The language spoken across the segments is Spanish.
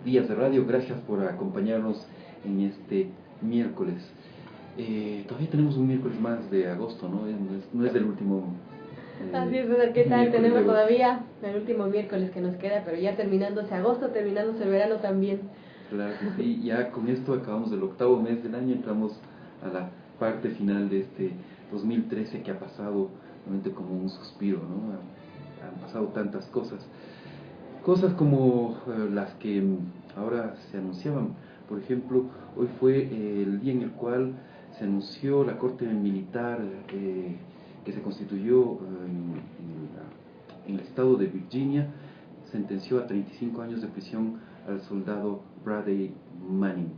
días de radio. Gracias por acompañarnos en este miércoles. Todavía tenemos un miércoles más de agosto, ¿no? No es el último. Así es, César, ¿qué tal? Tenemos todavía el último miércoles que nos queda, pero ya terminándose agosto, terminándose el verano también. Claro que sí, ya con esto acabamos el octavo mes del año, entramos a la parte final de este 2013 que ha pasado realmente como un suspiro, ¿no? Han pasado tantas cosas. Cosas como las que ahora se anunciaban. Por ejemplo, hoy fue el día en el cual se anunció la Corte Militar que se constituyó en el estado de Virginia, sentenció a 35 años de prisión al soldado Brady Manning,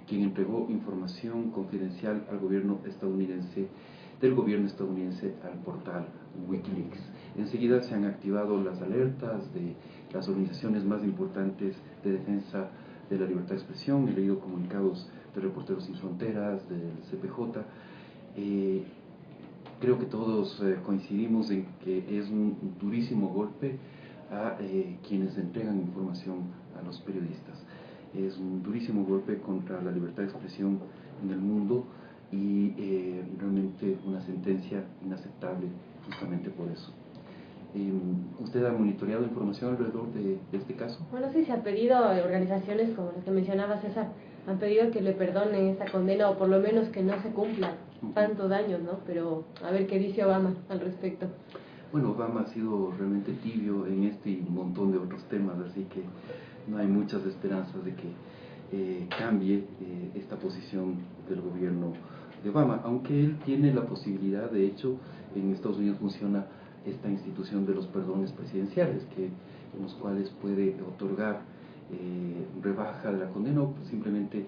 quien entregó información confidencial al gobierno estadounidense, del gobierno estadounidense al portal Wikileaks. Enseguida se han activado las alertas de las organizaciones más importantes de defensa de la libertad de expresión. He leído comunicados de Reporteros Sin Fronteras, del CPJ. Creo que todos coincidimos en que es un durísimo golpe a quienes entregan información a los periodistas. Es un durísimo golpe contra la libertad de expresión en el mundo y realmente una sentencia inaceptable justamente por eso. ¿Usted ha monitoreado información alrededor de este caso? Bueno, sí, se ha pedido, organizaciones como las que mencionaba César, han pedido que le perdonen esta condena o por lo menos que no se cumpla tanto daño, ¿no? Pero a ver qué dice Obama al respecto. Bueno, Obama ha sido realmente tibio en este y un montón de otros temas, así que no hay muchas esperanzas de que cambie esta posición del gobierno de Obama, aunque él tiene la posibilidad. De hecho, en Estados Unidos funciona esta institución de los perdones presidenciales, en los cuales puede otorgar rebaja de la condena o simplemente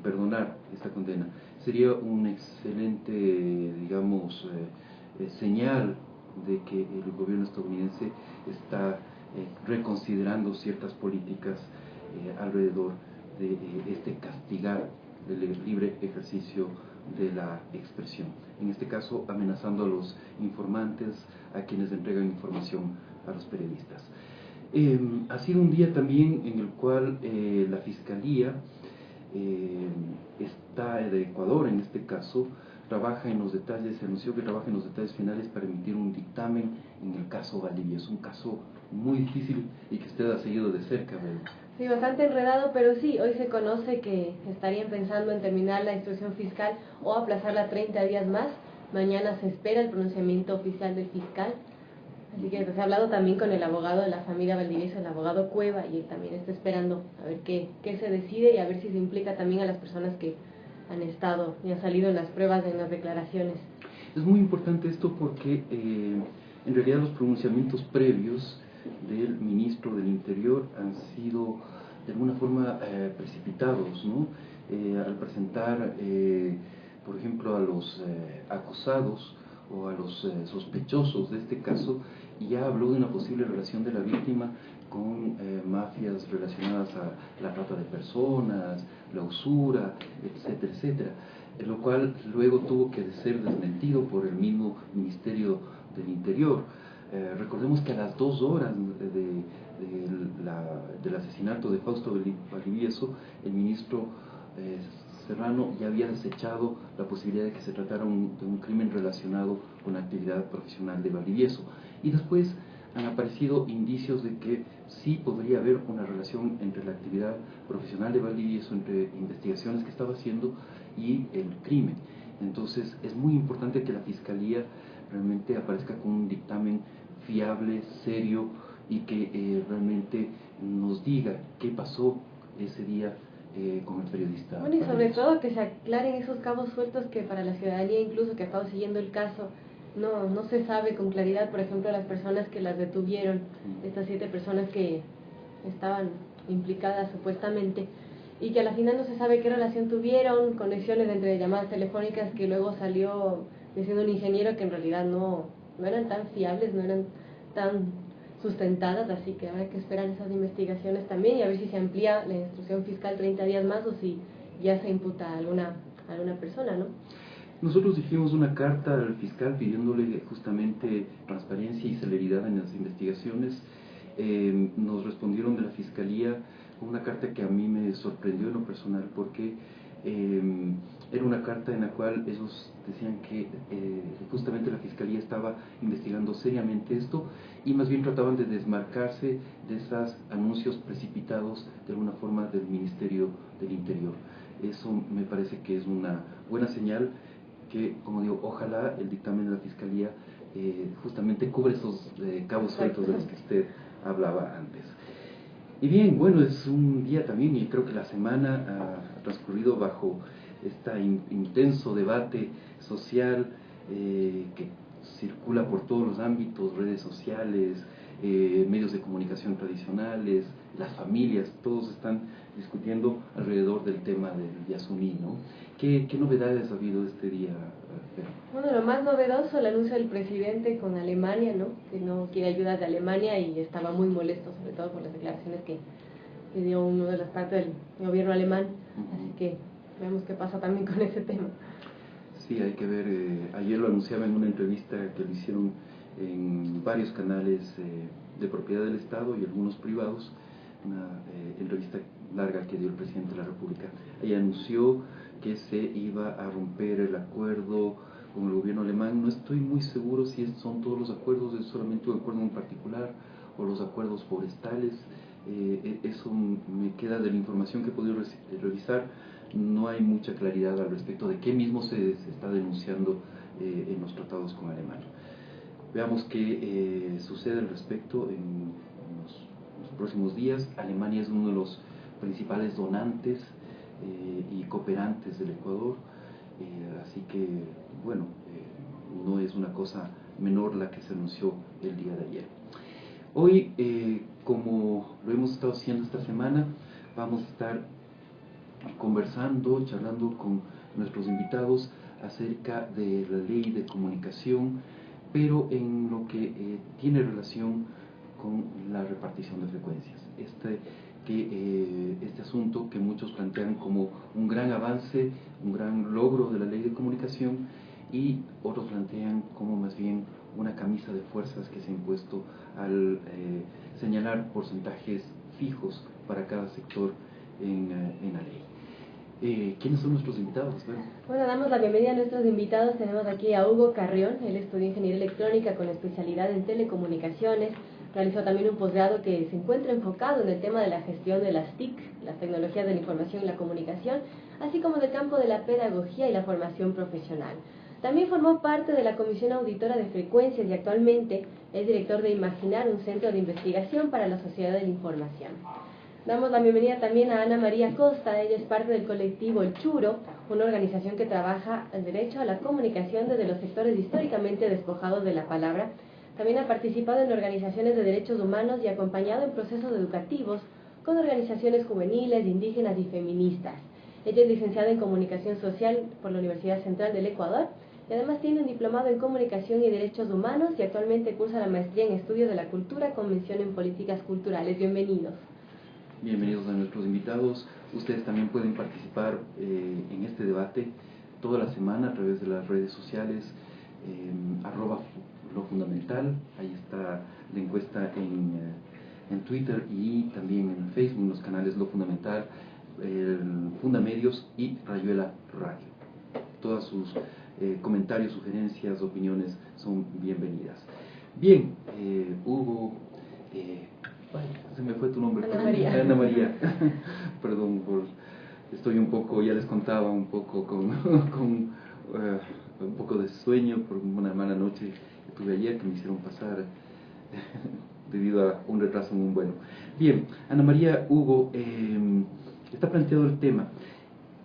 perdonar esta condena. Sería un excelente, digamos, señal de que el gobierno estadounidense está reconsiderando ciertas políticas alrededor de este castigar el libre ejercicio de la expresión. En este caso, amenazando a los informantes, a quienes entregan información a los periodistas. Ha sido un día también en el cual la Fiscalía de Ecuador, en este caso, trabaja en los detalles, se anunció que trabaja en los detalles finales para emitir un dictamen en el caso Valdivia. Es un caso muy difícil y que usted ha seguido de cerca, ¿verdad? Sí, bastante enredado, pero sí, hoy se conoce que estarían pensando en terminar la instrucción fiscal o aplazarla 30 días más. Mañana se espera el pronunciamiento oficial del fiscal. Así que se ha hablado también con el abogado de la familia Valdivieso, el abogado Cueva, y él también está esperando a ver qué se decide y a ver si se implica también a las personas que han estado y han salido en las pruebas, en las declaraciones. Es muy importante esto porque en realidad los pronunciamientos previos del ministro del Interior han sido de alguna forma precipitados, ¿no? Al presentar, por ejemplo, a los acusados o a los sospechosos de este caso, ya habló de una posible relación de la víctima con mafias relacionadas a la trata de personas, la usura, etcétera, etcétera, lo cual luego tuvo que ser desmentido por el mismo Ministerio del Interior. Recordemos que a las 2 horas del asesinato de Fausto Valdivieso, el ministro Serrano ya había desechado la posibilidad de que se tratara de un crimen relacionado con la actividad profesional de Valdivieso. Y después han aparecido indicios de que sí podría haber una relación entre la actividad profesional de Valdivieso, entre investigaciones que estaba haciendo y el crimen. Entonces es muy importante que la Fiscalía realmente aparezca con un dictamen fiable, serio, y que realmente nos diga qué pasó ese día con el periodista. Bueno, y sobre todo que se aclaren esos cabos sueltos que para la ciudadanía, incluso que ha estado siguiendo el caso, no se sabe con claridad. Por ejemplo, las personas que las detuvieron, estas 7 personas que estaban implicadas supuestamente, y que a la final no se sabe qué relación tuvieron, conexiones entre llamadas telefónicas que luego salió diciendo un ingeniero que en realidad no eran tan fiables, no eran tan sustentadas. Así que habrá que esperar esas investigaciones también y a ver si se amplía la instrucción fiscal 30 días más o si ya se imputa a alguna persona, ¿no? Nosotros dijimos una carta al fiscal pidiéndole justamente transparencia y celeridad en las investigaciones. Nos respondieron de la Fiscalía una carta que a mí me sorprendió en lo personal porque era una carta en la cual ellos decían que justamente la Fiscalía estaba investigando seriamente esto y más bien trataban de desmarcarse de esos anuncios precipitados de alguna forma del Ministerio del Interior. Eso me parece que es una buena señal que, como digo, ojalá el dictamen de la Fiscalía justamente cubre esos cabos sueltos de los que usted hablaba antes. Y bien, bueno, es un día también y creo que la semana ha transcurrido bajo este intenso debate social que circula por todos los ámbitos, redes sociales, medios de comunicación tradicionales, las familias, todos están discutiendo alrededor del tema del Yasuní, ¿no? ¿Qué novedades ha habido este día, Pedro? Bueno, lo más novedoso, el anuncio del presidente con Alemania, ¿no? Que no quiere ayuda de Alemania y estaba muy molesto, sobre todo por las declaraciones que dio uno de las partes del gobierno alemán. Así que veamos qué pasa también con ese tema. Sí, hay que ver, ayer lo anunciaba en una entrevista que le hicieron en varios canales de propiedad del Estado y algunos privados, una entrevista larga que dio el presidente de la República. Ella anunció que se iba a romper el acuerdo con el gobierno alemán. No estoy muy seguro si son todos los acuerdos, es solamente un acuerdo en particular o los acuerdos forestales. Eso me queda de la información que he podido revisar. No hay mucha claridad al respecto de qué mismo se está denunciando en los tratados con Alemania. Veamos qué sucede al respecto en los próximos días. Alemania es uno de los principales donantes y cooperantes del Ecuador, así que, bueno, no es una cosa menor la que se anunció el día de ayer. Hoy, como lo hemos estado haciendo esta semana, vamos a estar conversando, charlando con nuestros invitados acerca de la ley de comunicación, pero en lo que tiene relación con la repartición de frecuencias. Este asunto que muchos plantean como un gran avance, un gran logro de la ley de comunicación, y otros plantean como más bien una camisa de fuerzas que se ha impuesto al señalar porcentajes fijos para cada sector en la ley. ¿Quiénes son nuestros invitados? Bueno, damos la bienvenida a nuestros invitados. Tenemos aquí a Hugo Carrión. Él estudió Ingeniería Electrónica con especialidad en telecomunicaciones. Realizó también un posgrado que se encuentra enfocado en el tema de la gestión de las TIC, las tecnologías de la información y la comunicación, así como del campo de la pedagogía y la formación profesional. También formó parte de la Comisión Auditora de Frecuencias y actualmente es director de Imaginar, un centro de investigación para la sociedad de la información. Damos la bienvenida también a Ana María Costa. Ella es parte del colectivo El Churo, una organización que trabaja el derecho a la comunicación desde los sectores históricamente despojados de la palabra. También ha participado en organizaciones de derechos humanos y acompañado en procesos educativos con organizaciones juveniles, indígenas y feministas. Ella es licenciada en Comunicación Social por la Universidad Central del Ecuador y además tiene un diplomado en Comunicación y Derechos Humanos y actualmente cursa la maestría en Estudios de la Cultura con mención en Políticas Culturales. Bienvenidos. Bienvenidos a nuestros invitados. Ustedes también pueden participar en este debate toda la semana a través de las redes sociales, @lo fundamental. Ahí está la encuesta en Twitter y también en Facebook, en los canales Lo Fundamental, Fundamedios y Rayuela Radio. Todos sus comentarios, sugerencias, opiniones son bienvenidas. Bien, Hugo, se me fue tu nombre. Ana María. Ana María. Perdón, estoy un poco, ya les contaba, un poco con un poco de sueño por una mala noche que tuve ayer que me hicieron pasar debido a un retraso en un vuelo. Bien, Ana María, Hugo, está planteado el tema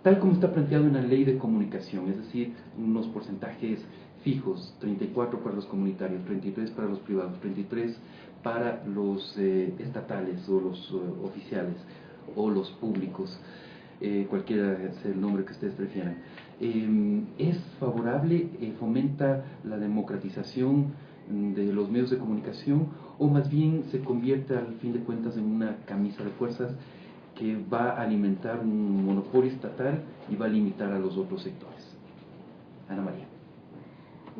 tal como está planteado en la ley de comunicación, es decir, unos porcentajes fijos, 34 para los comunitarios, 33 para los privados, 33 para los estatales o los oficiales o los públicos, cualquiera sea el nombre que ustedes prefieran. ¿Es favorable, fomenta la democratización de los medios de comunicación o más bien se convierte al fin de cuentas en una camisa de fuerzas que va a alimentar un monopolio estatal y va a limitar a los otros sectores? Ana María.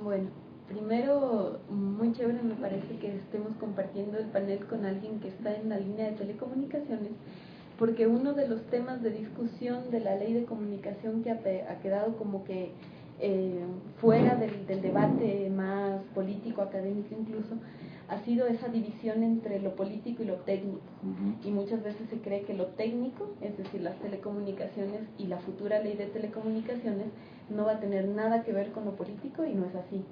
Bueno, primero, muy chévere me parece que estemos compartiendo el panel con alguien que está en la línea de telecomunicaciones, porque uno de los temas de discusión de la ley de comunicación que ha quedado como que fuera del debate más político, académico incluso, ha sido esa división entre lo político y lo técnico. Y muchas veces se cree que lo técnico, es decir, las telecomunicaciones y la futura ley de telecomunicaciones, no va a tener nada que ver con lo político, y no es así.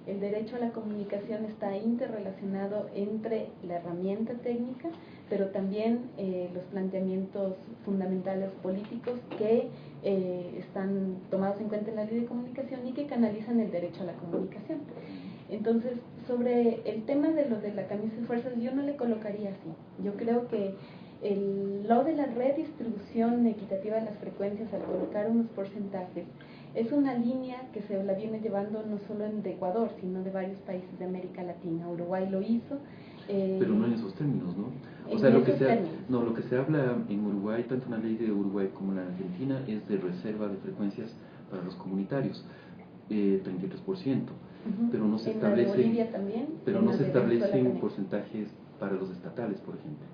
El derecho a la comunicación está interrelacionado entre la herramienta técnica, pero también los planteamientos fundamentales políticos que están tomados en cuenta en la ley de comunicación y que canalizan el derecho a la comunicación. Entonces, sobre el tema de lo de la camisa de fuerzas, yo no le colocaría así. Yo creo que lo de la redistribución equitativa de las frecuencias al colocar unos porcentajes es una línea que se la viene llevando no solo de Ecuador, sino de varios países de América Latina. Uruguay lo hizo. Pero no en esos términos, ¿no? O sea, lo que se habla en Uruguay, tanto en la ley de Uruguay como en la Argentina, es de reserva de frecuencias para los comunitarios, 33%. Pero no se establecen, pero no se establecen porcentajes para los estatales, por ejemplo.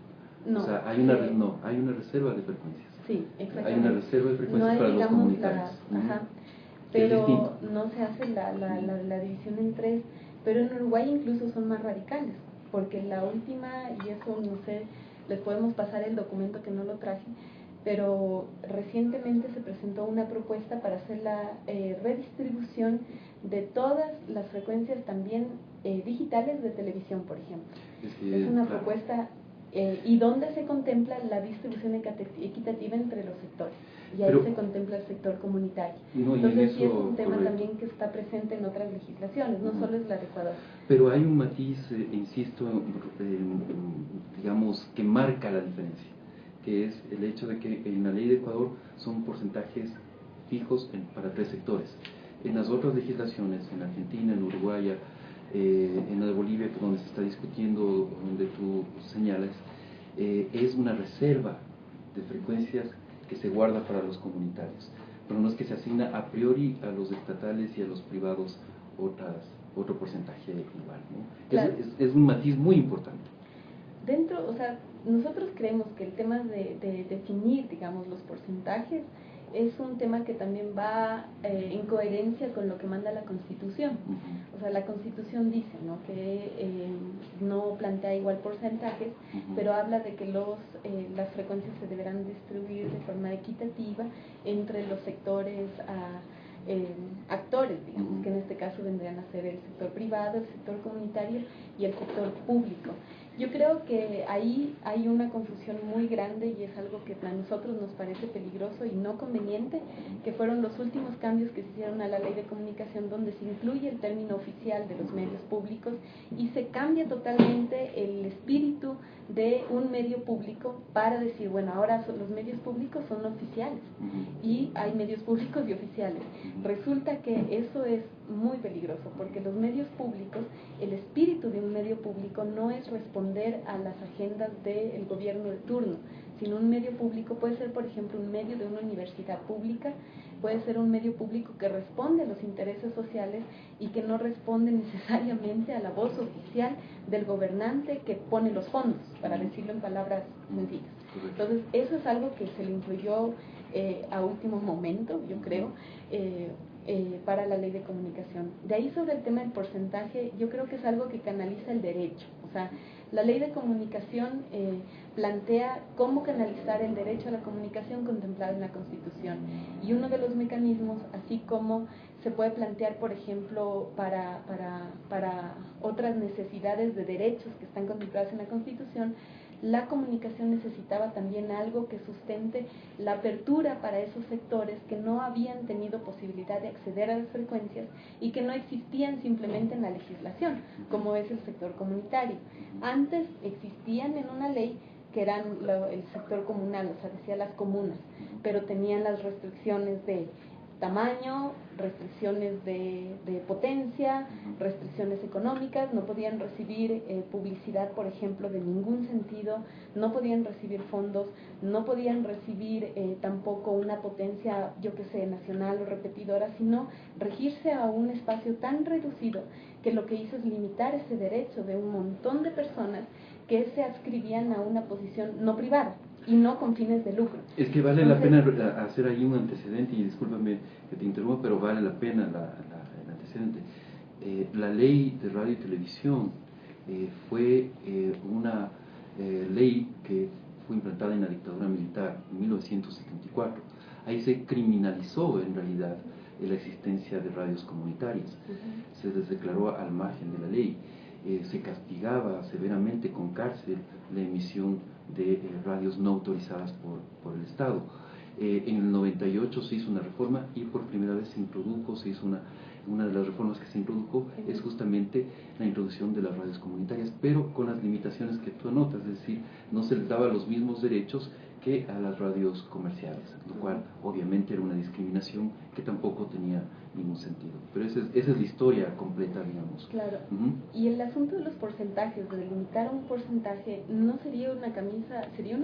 No, o sea, hay una reserva de frecuencias. Sí, exactamente. Hay una reserva de frecuencias para los comunitarios. Pero no se hace la división en tres. Pero en Uruguay incluso son más radicales, porque la última, y eso no sé, les podemos pasar el documento que no lo traje, pero recientemente se presentó una propuesta para hacer la redistribución de todas las frecuencias también digitales de televisión, por ejemplo. Es una propuesta y donde se contempla la distribución equitativa entre los sectores. Y ahí se contempla el sector comunitario. Entonces sí es un tema también que está presente en otras legislaciones, no solo es la de Ecuador. Pero hay un matiz, insisto, digamos, que marca la diferencia, que es el hecho de que en la ley de Ecuador son porcentajes fijos para tres sectores. En las otras legislaciones, en Argentina, en Uruguay, en la de Bolivia, donde se está discutiendo, donde tú señalas, es una reserva de frecuencias que se guarda para los comunitarios, pero no es que se asigna a priori a los estatales y a los privados otro porcentaje igual, ¿no? Claro. Es un matiz muy importante. O sea, nosotros creemos que el tema de definir, digamos, los porcentajes es un tema que también va en coherencia con lo que manda la Constitución. O sea, la Constitución dice, ¿no?, que no plantea igual porcentajes, pero habla de que las frecuencias se deberán distribuir de forma equitativa entre los sectores actores, digamos, que en este caso vendrían a ser el sector privado, el sector comunitario y el sector público. Yo creo que ahí hay una confusión muy grande y es algo que a nosotros nos parece peligroso y no conveniente, que fueron los últimos cambios que se hicieron a la ley de comunicación, donde se incluye el término oficial de los medios públicos y se cambia totalmente el espíritu de un medio público para decir, bueno, ahora los medios públicos son oficiales y hay medios públicos y oficiales. Resulta que eso es muy peligroso, porque los medios públicos, el espíritu de un medio público no es responder a las agendas del gobierno de turno, sino un medio público puede ser, por ejemplo, un medio de una universidad pública, puede ser un medio público que responde a los intereses sociales y que no responde necesariamente a la voz oficial del gobernante que pone los fondos, para decirlo en palabras sencillas. Entonces, eso es algo que se le incluyó a último momento, yo creo, para la ley de comunicación. De ahí, sobre el tema del porcentaje, yo creo que es algo que canaliza el derecho. O sea, la ley de comunicación plantea cómo canalizar el derecho a la comunicación contemplado en la Constitución. Y uno de los mecanismos, así como se puede plantear, por ejemplo, para otras necesidades de derechos que están contempladas en la Constitución, la comunicación necesitaba también algo que sustente la apertura para esos sectores que no habían tenido posibilidad de acceder a las frecuencias y que no existían simplemente en la legislación, como es el sector comunitario. Antes existían en una ley que eran el sector comunal, o sea, decía las comunas, pero tenían las restricciones de tamaño, restricciones de potencia, restricciones económicas, no podían recibir publicidad, por ejemplo, de ningún sentido, no podían recibir fondos, no podían recibir tampoco una potencia, yo que sé, nacional o repetidora, sino regirse a un espacio tan reducido que lo que hizo es limitar ese derecho de un montón de personas que se adscribían a una posición no privada, y no con fines de lucro. Es que vale la pena hacer ahí un antecedente, y discúlpame que te interrumpa, pero vale la pena el antecedente. La ley de radio y televisión fue una ley que fue implantada en la dictadura militar en 1974. Ahí se criminalizó en realidad la existencia de radios comunitarias. Se les declaró al margen de la ley. Se castigaba severamente con cárcel la emisión de radios no autorizadas por el Estado. En el 98 se hizo una reforma y por primera vez se hizo una de las reformas que se introdujo es justamente la introducción de las radios comunitarias, pero con las limitaciones que tú anotas, es decir, no se les daba los mismos derechos que a las radios comerciales, lo cual obviamente era una discriminación que tampoco tenía ningún sentido. Pero esa es la historia completa, digamos. Claro. Y el asunto de los porcentajes, de delimitar un porcentaje, no sería una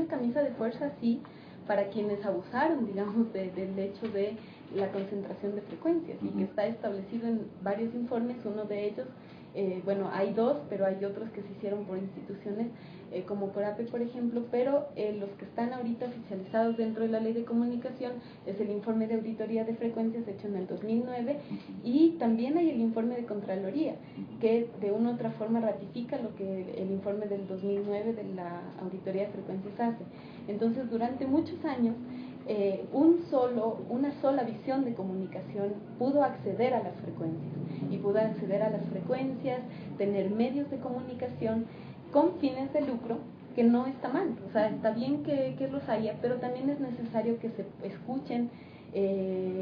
camisa de fuerza, sí, para quienes abusaron, digamos, del hecho de la concentración de frecuencias, y que está establecido en varios informes. Uno de ellos, bueno, hay dos, pero hay otros que se hicieron por instituciones como Corape, por ejemplo, pero los que están ahorita oficializados dentro de la Ley de Comunicación es el informe de auditoría de frecuencias hecho en el 2009, y también hay el informe de Contraloría, que de una u otra forma ratifica lo que el informe del 2009 de la auditoría de frecuencias hace. Entonces, durante muchos años, una sola visión de comunicación pudo acceder a las frecuencias, y pudo acceder a las frecuencias, tener medios de comunicación con fines de lucro, que no está mal, o sea, está bien que los haya, pero también es necesario que se escuchen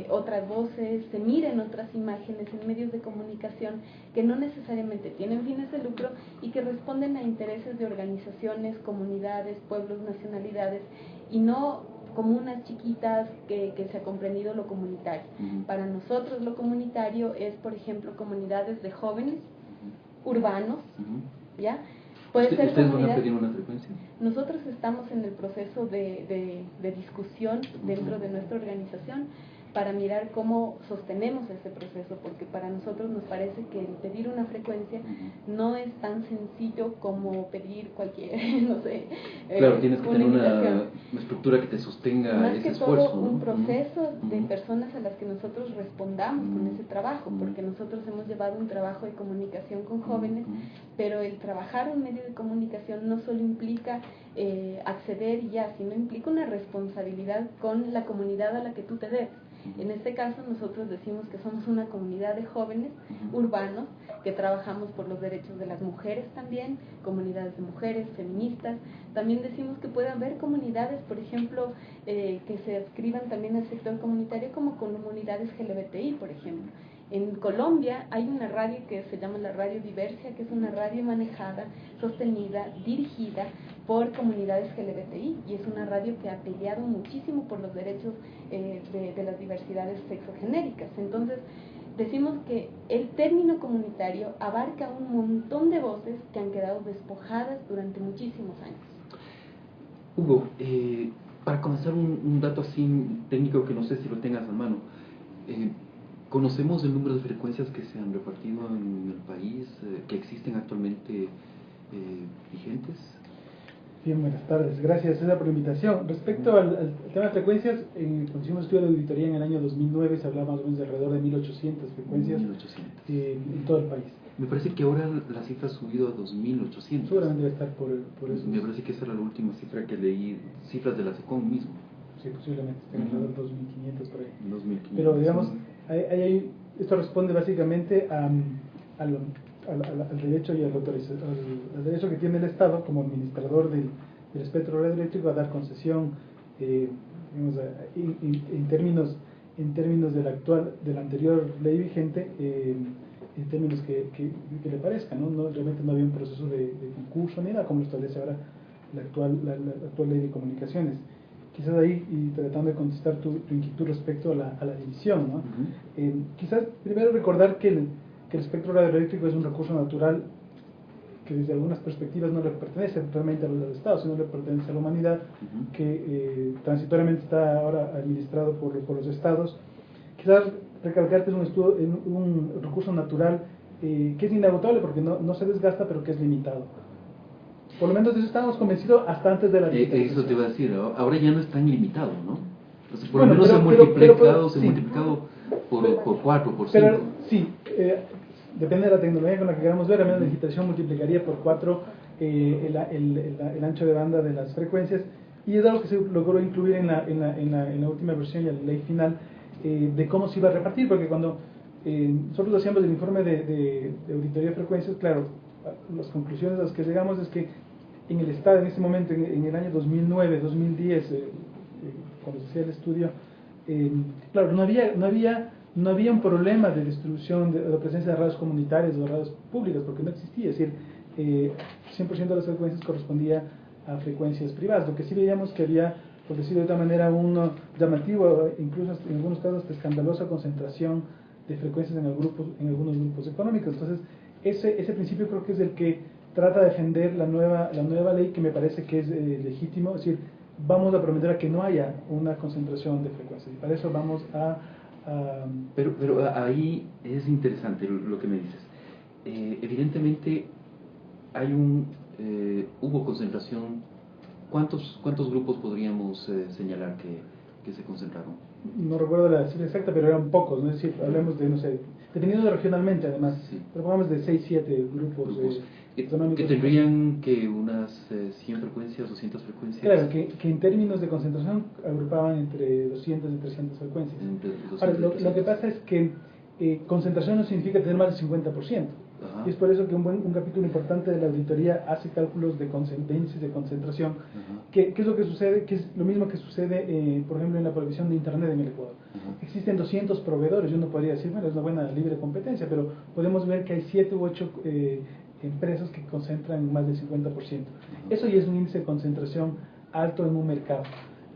otras voces, se miren otras imágenes en medios de comunicación que no necesariamente tienen fines de lucro y que responden a intereses de organizaciones, comunidades, pueblos, nacionalidades, y no comunas chiquitas que se ha comprendido lo comunitario. Para nosotros lo comunitario es, por ejemplo, comunidades de jóvenes urbanos, ¿ya? ¿Ustedes van a pedir una frecuencia? Nosotros estamos en el proceso de discusión dentro de nuestra organización para mirar cómo sostenemos ese proceso, porque para nosotros nos parece que el pedir una frecuencia no es tan sencillo como pedir cualquier, no sé, claro, tienes que tener una estructura que te sostenga ese esfuerzo. Más que todo un proceso de personas a las que nosotros respondamos con ese trabajo, porque nosotros hemos llevado un trabajo de comunicación con jóvenes, pero el trabajar un medio de comunicación no solo implica acceder y ya, sino implica una responsabilidad con la comunidad a la que tú te debes. En este caso nosotros decimos que somos una comunidad de jóvenes urbanos que trabajamos por los derechos de las mujeres también, comunidades de mujeres, feministas. También decimos que puede haber comunidades, por ejemplo, que se adscriban también al sector comunitario como comunidades LGBTI, por ejemplo. En Colombia hay una radio que se llama la Radio Diversia, que es una radio manejada, sostenida, dirigida por comunidades LGBTI, y es una radio que ha peleado muchísimo por los derechos de las diversidades sexogenéricas. Entonces, decimos que el término comunitario abarca un montón de voces que han quedado despojadas durante muchísimos años. Hugo, para comenzar un dato así técnico que no sé si lo tengas a mano, ¿conocemos el número de frecuencias que se han repartido en el país, que existen actualmente vigentes? Bien, buenas tardes. Gracias, César, por la invitación. Respecto al tema de frecuencias, cuando hicimos estudio de auditoría en el año 2009, se hablaba más o menos de alrededor de 1.800 frecuencias 1.800. En todo el país. Me parece que ahora la cifra ha subido a 2.800. Seguramente debe estar por eso. Me parece que esa era la última cifra que leí, cifras de la SECOM mismo. Sí, posiblemente estén alrededor de 2.500 por ahí. 2.500. Pero digamos, esto responde básicamente al derecho y al derecho que tiene el Estado como administrador del espectro radioeléctrico a dar concesión, digamos, en términos de la anterior ley vigente, en términos que le parezcan, ¿no? Realmente no había un proceso de concurso ni nada como lo establece ahora la actual ley de comunicaciones. Quizás ahí, y tratando de contestar tu inquietud respecto a la división, ¿no? Quizás primero recordar que el espectro radioeléctrico es un recurso natural que desde algunas perspectivas no le pertenece realmente a los estados, sino le pertenece a la humanidad, que transitoriamente está ahora administrado por los estados. Quizás recalcar que es un recurso natural que es inagotable porque no se desgasta, pero que es limitado. Por lo menos de eso estábamos convencidos hasta antes de la Eso te iba a decir, ahora ya no es tan limitado, ¿no? Entonces, por Bueno, lo menos pero- se ha pero- multiplicado, sí. por 4, por 5. Pero sí, depende de la tecnología con la que queramos ver, al menos la digitación multiplicaría por 4 el ancho de banda de las frecuencias, y es algo que se logró incluir en la última versión y en la ley final, de cómo se iba a repartir, porque cuando nosotros hacíamos el informe de auditoría de frecuencias, claro, las conclusiones a las que llegamos es que en el Estado, en ese momento, en el año 2009, 2010, cuando se hacía el estudio, claro, no había un problema de distribución de la presencia de radios comunitarias o de radios públicas, porque no existía, es decir, 100% de las frecuencias correspondía a frecuencias privadas. Lo que sí veíamos que había, por decirlo de otra manera, un llamativo, incluso en algunos casos hasta escandalosa concentración de frecuencias en algunos grupos económicos. Entonces, ese principio creo que es el que trata de defender la nueva ley, que me parece que es legítimo, es decir, vamos a prometer a que no haya una concentración de frecuencias, y para eso vamos a... Pero ahí es interesante lo que me dices. Evidentemente hubo concentración. ¿Cuántos grupos podríamos señalar que se concentraron? No recuerdo la cifra exacta, pero eran pocos, ¿no? Es decir, hablemos de, no sé, dependiendo regionalmente además, Sí. pero pongamos de 6, 7 grupos económicos. Que tendrían que unas 100 frecuencias, 200 frecuencias. Claro, que en términos de concentración agrupaban entre 200 y 300 frecuencias. Entre 200 Ahora, y lo 300. que pasa es que concentración no significa tener más del 50%. Ajá. Y es por eso que un capítulo importante de la auditoría hace cálculos de índices de concentración. Ajá. ¿Qué es lo que sucede? Que es lo mismo que sucede, por ejemplo, en la provisión de Internet en el Ecuador. Ajá. Existen 200 proveedores, y uno podría decir, bueno, es una buena libre competencia, pero podemos ver que hay 7 u 8 empresas que concentran más del 50%. Eso ya es un índice de concentración alto en un mercado.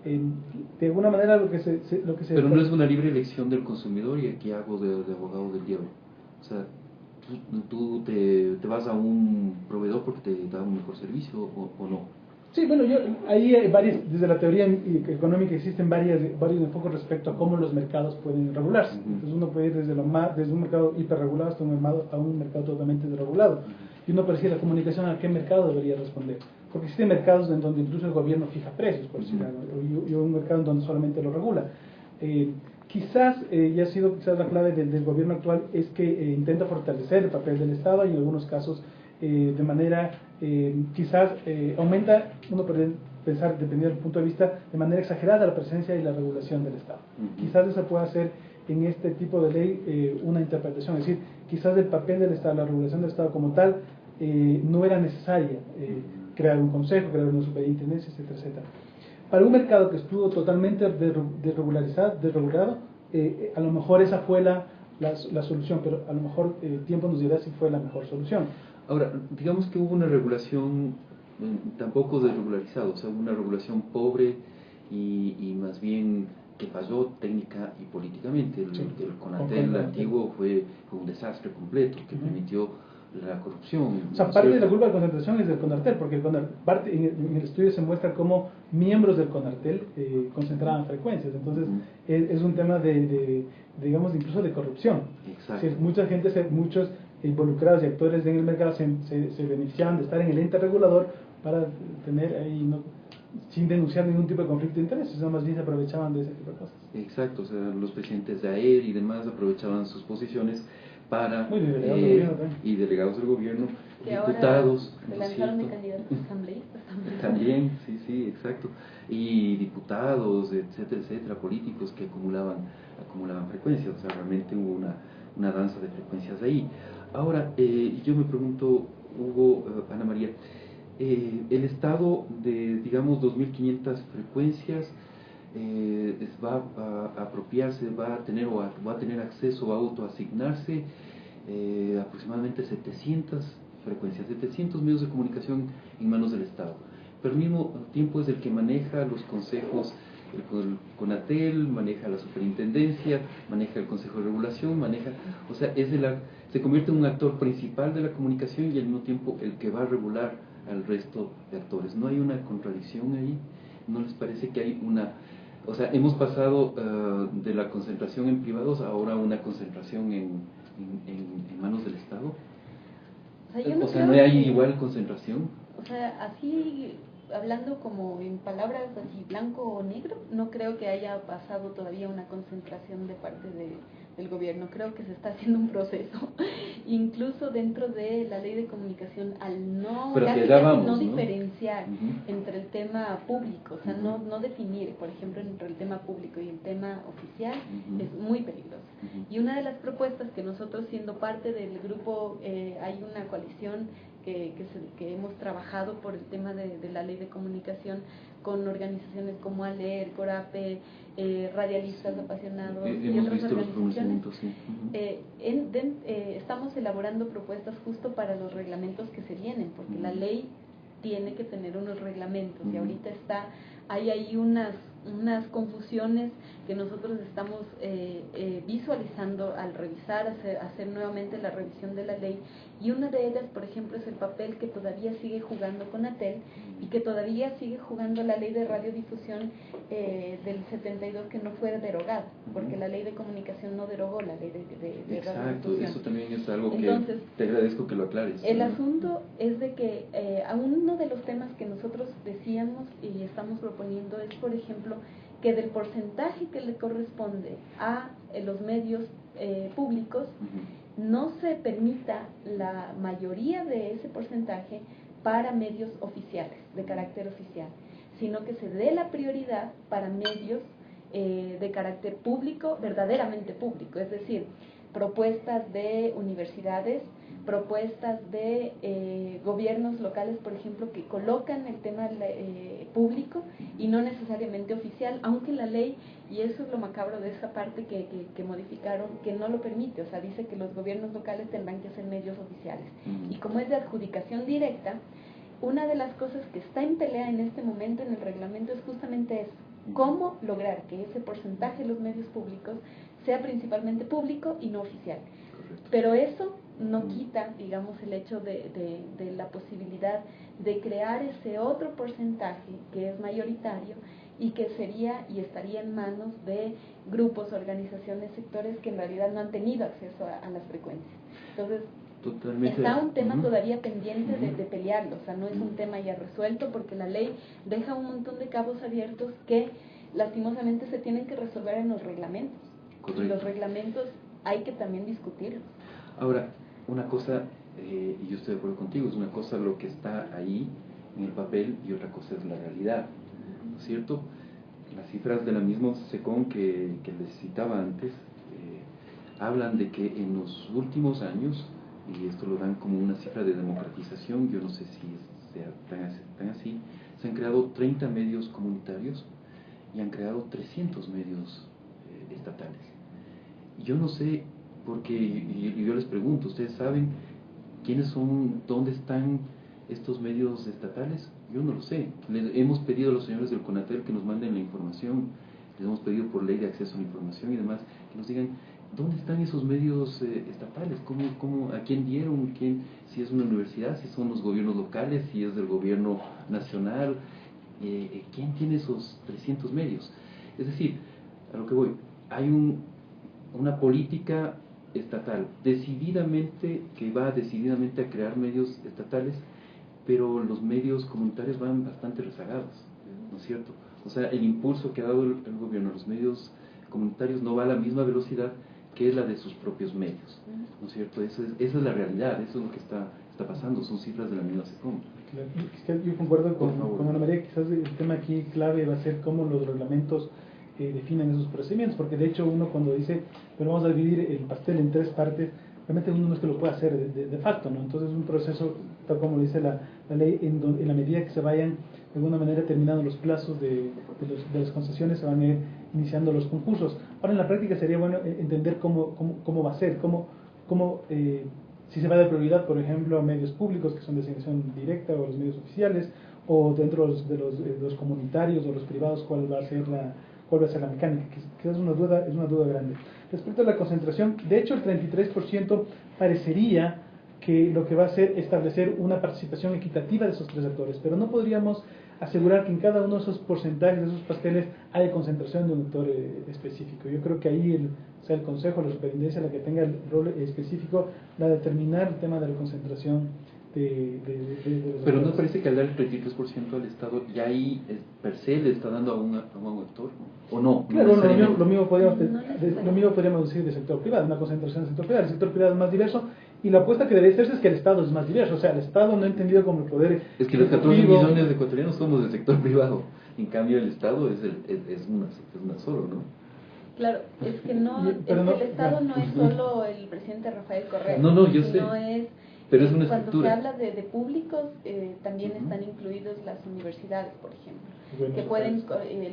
De alguna manera lo que se Pero no es una libre elección del consumidor, y aquí hago de abogado del diablo. O sea, tú te vas a un proveedor porque te da un mejor servicio, o no. Sí, bueno, ahí hay desde la teoría económica existen varios enfoques respecto a cómo los mercados pueden regularse. Entonces uno puede ir desde un mercado hiperregulado hasta un mercado totalmente desregulado. Y uno puede decir, la comunicación, ¿a qué mercado debería responder? Porque existen mercados en donde incluso el gobierno fija precios, por decir algo, y un mercado en donde solamente lo regula. Quizás, y ha sido quizás la clave del gobierno actual, es que intenta fortalecer el papel del Estado, y en algunos casos de manera, quizás aumenta, uno puede pensar, dependiendo del punto de vista, de manera exagerada la presencia y la regulación del Estado. Quizás esa pueda ser en este tipo de ley una interpretación, es decir, quizás el papel del Estado, la regulación del Estado como tal, no era necesaria, crear un consejo, crear una superintendencia, etcétera, etcétera. Para un mercado que estuvo totalmente desregulado, a lo mejor esa fue la solución, pero a lo mejor el tiempo nos dirá si fue la mejor solución. Ahora, digamos que hubo una regulación tampoco desregularizada, o sea, una regulación pobre y más bien que falló técnica y políticamente. El CONATEL antiguo fue un desastre completo, que permitió la corrupción. O sea, parte de la culpa de concentración es del CONARTEL, porque en el estudio se muestra cómo miembros del CONARTEL concentraban frecuencias. Entonces, es un tema digamos, incluso de corrupción. Exacto. Es decir, muchos involucrados y actores en el mercado se beneficiaban de estar en el ente regulador para tener ahí, sin denunciar ningún tipo de conflicto de intereses, sino más bien se aprovechaban de ese tipo de cosas. Exacto, o sea, los presidentes de AER y demás aprovechaban sus posiciones para... y delegados del gobierno, que diputados. ahora se lanzaron de candidatos asambleístas también, sí, exacto. Y diputados, etcétera, etcétera, políticos que acumulaban frecuencias, o sea, realmente hubo una danza de frecuencias ahí. Ahora, yo me pregunto, Hugo, Ana María, el Estado de, digamos, 2.500 frecuencias va a apropiarse, va a tener acceso a autoasignarse aproximadamente 700 frecuencias, 700 medios de comunicación en manos del Estado. Pero al mismo tiempo es el que maneja los consejos, el CONATEL, maneja la superintendencia, maneja el Consejo de Regulación, o sea, se convierte en un actor principal de la comunicación y al mismo tiempo el que va a regular al resto de actores. ¿No hay una contradicción ahí? ¿No les parece que hay o sea, hemos pasado de la concentración en privados ahora a una concentración en manos del Estado? O sea, ¿no hay igual concentración? o sea, así hablando como en palabras así blanco o negro, no creo que haya pasado todavía una concentración de parte del gobierno. Creo que se está haciendo un proceso, incluso dentro de la ley de comunicación, al no, no diferenciar entre el tema público, o sea, no definir, por ejemplo, entre el tema público y el tema oficial, es muy peligroso. Y una de las propuestas que nosotros, siendo parte del grupo, hay una coalición que hemos trabajado por el tema de la ley de comunicación con organizaciones como ALER, CORAPE, radialistas apasionados y otras organizaciones. Estamos elaborando propuestas justo para los reglamentos que se vienen, porque la ley tiene que tener unos reglamentos y ahorita hay ahí unas confusiones que nosotros estamos visualizando al revisar, hacer nuevamente la revisión de la ley, y una de ellas, por ejemplo, es el papel que todavía sigue jugando Conatel y que todavía sigue jugando la ley de radiodifusión del 72, que no fue derogada, porque la ley de comunicación no derogó la ley de Exacto, radiodifusión. eso también es algo Entonces, que te agradezco que lo aclares. El asunto es de que uno de los temas que nosotros decíamos y estamos proponiendo es, por ejemplo, que del porcentaje que le corresponde a los medios públicos, no se permita la mayoría de ese porcentaje para medios oficiales, de carácter oficial, sino que se dé la prioridad para medios de carácter público, verdaderamente público, es decir, propuestas de universidades, propuestas de gobiernos locales, por ejemplo, que colocan el tema público y no necesariamente oficial, aunque la ley, y eso es lo macabro de esa parte que modificaron, que no lo permite, o sea, dice que los gobiernos locales tendrán que ser medios oficiales. Y como es de adjudicación directa, una de las cosas que está en pelea en este momento en el reglamento es justamente eso: cómo lograr que ese porcentaje de los medios públicos sea principalmente público y no oficial. Pero eso no quita, digamos, el hecho de la posibilidad de crear ese otro porcentaje que es mayoritario y que sería y estaría en manos de grupos, organizaciones, sectores que en realidad no han tenido acceso a las frecuencias. Entonces, está un tema todavía pendiente de pelearlo, o sea, no es un tema ya resuelto, porque la ley deja un montón de cabos abiertos que lastimosamente se tienen que resolver en los reglamentos. Correcto. Y los reglamentos hay que también discutirlos. Ahora, una cosa, y yo estoy de acuerdo contigo, es una cosa lo que está ahí en el papel y otra cosa es la realidad, ¿no es cierto? Las cifras de la misma SECON que les citaba antes hablan de que en los últimos años, y esto lo dan como una cifra de democratización, yo no sé si sea tan así, se han creado 30 medios comunitarios y han creado 300 medios estatales. Yo no sé, porque y yo les pregunto, ¿ustedes saben quiénes son, dónde están estos medios estatales? Yo no lo sé. Les hemos pedido a los señores del CONATEL que nos manden la información, les hemos pedido por ley de acceso a la información y demás, que nos digan dónde están esos medios estatales, a quién dieron, si es una universidad, si son los gobiernos locales, si es del gobierno nacional, quién tiene esos 300 medios. Es decir, a lo que voy, hay una política estatal que va decididamente a crear medios estatales, pero los medios comunitarios van bastante rezagados, ¿no es cierto? O sea, el impulso que ha dado el gobierno a los medios comunitarios no va a la misma velocidad que es la de sus propios medios, ¿no es cierto? Esa es la realidad, eso es lo que está pasando, son cifras de la misma SECOM. Yo concuerdo con Ana María, quizás el tema aquí clave va a ser cómo los reglamentos definen esos procedimientos, porque de hecho uno cuando dice, pero vamos a dividir el pastel en 3 partes, realmente uno no es que lo pueda hacer de facto, ¿no? Entonces es un proceso, tal como dice la ley, en la medida que se vayan de alguna manera terminando los plazos de las concesiones, se van a ir iniciando los concursos. Ahora en la práctica sería bueno entender cómo va a ser, si se va a dar prioridad, por ejemplo, a medios públicos que son de asignación directa o los medios oficiales, o dentro de los comunitarios o los privados, cuál va a ser la mecánica, que es una duda grande. Respecto a la concentración, de hecho el 33% parecería que lo que va a hacer es establecer una participación equitativa de esos 3 actores, pero no podríamos asegurar que en cada uno de esos porcentajes, de esos pasteles, haya concentración de un actor específico. Yo creo que ahí sea el Consejo, la Superintendencia, la que tenga el rol específico, la de determinar el tema de la concentración los Pero ¿no actores. parece que al dar el 33% al Estado, ya ahí per se le está dando a un actor? ¿O no? Claro, necesariamente. lo mismo podríamos decir del sector privado, una concentración del sector privado. El sector privado es más diverso y la apuesta que debe hacerse es que el Estado es más diverso. O sea, el Estado no entendido como el poder. Es que los 14 millones de ecuatorianos somos del sector privado. En cambio, el Estado es una solo, ¿no? Claro, es que no, Pero el Estado no es solo el presidente Rafael Correa. No, yo sé. Sino es, pero es una cuando estructura. se habla de públicos, también están incluidos las universidades, por ejemplo, que pueden,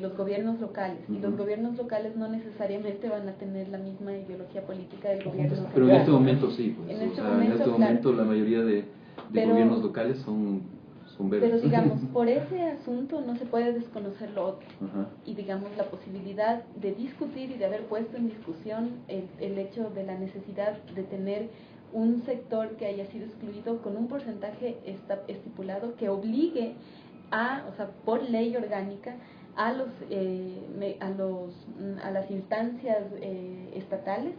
los gobiernos locales. Y los gobiernos locales no necesariamente van a tener la misma ideología política del gobierno central. Pero en este momento sí, pues. En este momento claro. La mayoría de gobiernos locales son verdes. Pero digamos, por ese asunto no se puede desconocer lo otro. Ajá. Y digamos, la posibilidad de discutir y de haber puesto en discusión el hecho de la necesidad de tener un sector que haya sido excluido con un porcentaje estipulado que obligue o sea, por ley orgánica, a las instancias estatales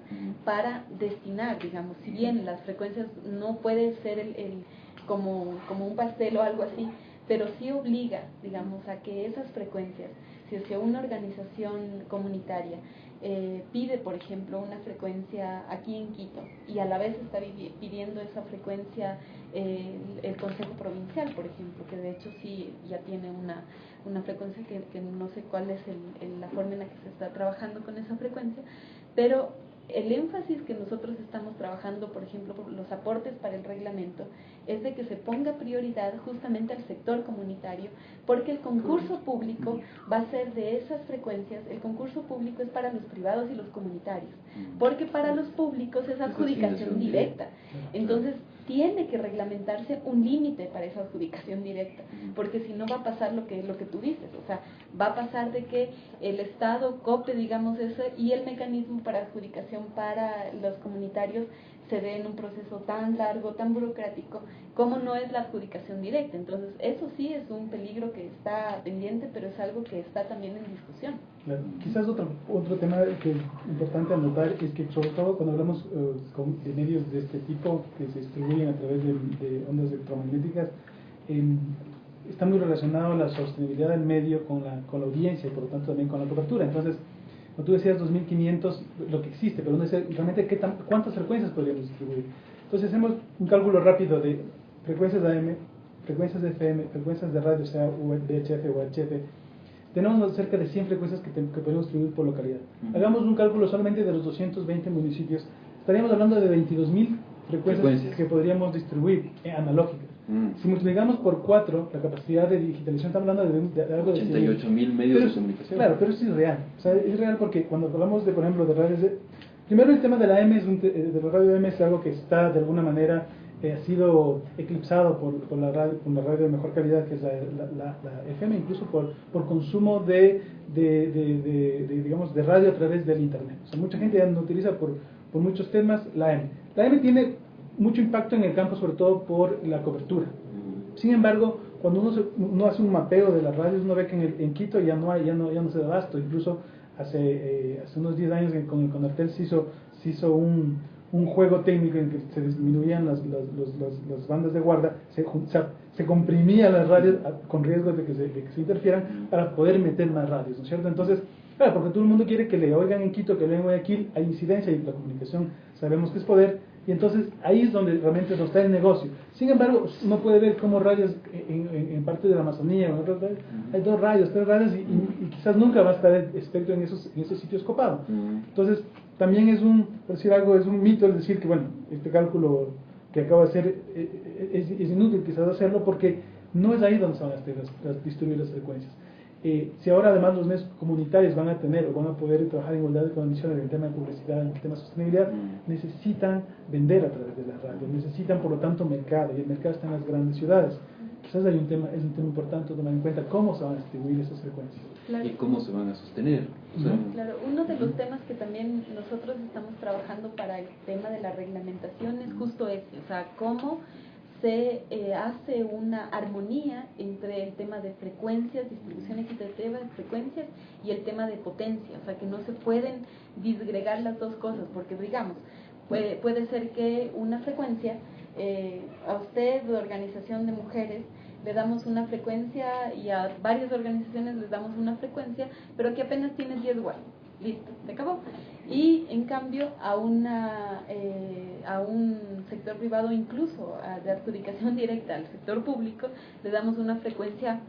para destinar, digamos, si bien las frecuencias no puede ser como un pastel o algo así, pero sí obliga, digamos, a que esas frecuencias, si es que una organización comunitaria pide, por ejemplo, una frecuencia aquí en Quito y a la vez está pidiendo esa frecuencia el Consejo Provincial, por ejemplo, que de hecho sí ya tiene una frecuencia que no sé cuál es la forma en la que se está trabajando con esa frecuencia, pero el énfasis que nosotros estamos trabajando, por ejemplo, por los aportes para el reglamento, es de que se ponga prioridad justamente al sector comunitario, porque el concurso público va a ser de esas frecuencias, el concurso público es para los privados y los comunitarios, porque para los públicos es adjudicación directa. Entonces, tiene que reglamentarse un límite para esa adjudicación directa, porque si no va a pasar lo que tú dices, o sea, va a pasar de que el Estado cope, digamos, eso, y el mecanismo para adjudicación para los comunitarios se dé en un proceso tan largo, tan burocrático, como no es la adjudicación directa. Entonces, eso sí es un peligro que está pendiente, pero es algo que está también en discusión. Claro. Quizás otro tema que es importante anotar es que, sobre todo cuando hablamos de medios de este tipo que se distribuyen a través de ondas electromagnéticas, está muy relacionado la sostenibilidad del medio con la audiencia y por lo tanto también con la cobertura. Entonces, como tú decías, 2.500 lo que existe, pero uno dice realmente cuántas frecuencias podríamos distribuir. Entonces hacemos un cálculo rápido de frecuencias de AM, frecuencias de FM, frecuencias de radio, sea VHF o UHF. Tenemos cerca de 100 frecuencias que podemos distribuir por localidad. Hagamos un cálculo solamente de los 220 municipios. Estaríamos hablando de 22.000 frecuencias que podríamos distribuir analógicas. Si multiplicamos por 4 la capacidad de digitalización, estamos hablando de algo de 88.000 medios de comunicación. Claro, pero es irreal. O sea, es real porque cuando hablamos de, por ejemplo, de radios primero el tema de la M de la radio M es algo que está de alguna manera ha sido eclipsado por la radio de mejor calidad, que es la FM, incluso por consumo digamos, de radio a través del internet. O sea, mucha gente ya no utiliza por muchos temas la M. La M tiene mucho impacto en el campo, sobre todo por la cobertura. Sin embargo, cuando uno hace un mapeo de las radios, uno ve que en Quito ya no se da abasto. Incluso hace unos 10 años con el Conartel se hizo un juego técnico en que se disminuían las bandas de guarda, se comprimían las radios con riesgo de que se interfieran para poder meter más radios, ¿no es cierto? Entonces, claro, porque todo el mundo quiere que le oigan en Quito, que le oigan en Guayaquil, hay incidencia y la comunicación sabemos que es poder, y entonces ahí es donde realmente no está el negocio. Sin embargo, uno puede ver cómo radios en parte de la Amazonía, hay 2 radios, 3 radios, y quizás nunca va a estar el espectro en esos sitios copados. Entonces, también por decir algo, es un mito el decir que, bueno, este cálculo que acabo de hacer es inútil quizás hacerlo porque no es ahí donde se van a distribuir las frecuencias. Si ahora además los medios comunitarios van a poder trabajar en igualdad de condiciones en el tema de publicidad, en el tema de sostenibilidad, necesitan vender a través de la radio, necesitan por lo tanto mercado, y el mercado está en las grandes ciudades. Quizás es un tema importante tomar en cuenta cómo se van a distribuir esas frecuencias. Claro. Y cómo se van a sostener. O sea, claro, uno de los temas que también nosotros estamos trabajando para el tema de la reglamentación es justo ese, o sea, cómo se hace una armonía entre el tema de frecuencias, distribución equitativa de frecuencias y el tema de potencia, o sea, que no se pueden disgregar las dos cosas, porque digamos, puede ser que una frecuencia a usted, de organización de mujeres, le damos una frecuencia y a varias organizaciones les damos una frecuencia, pero que apenas tiene 10 watts. Listo, se acabó. Y en cambio a un sector privado, incluso de adjudicación directa al sector público, le damos una frecuencia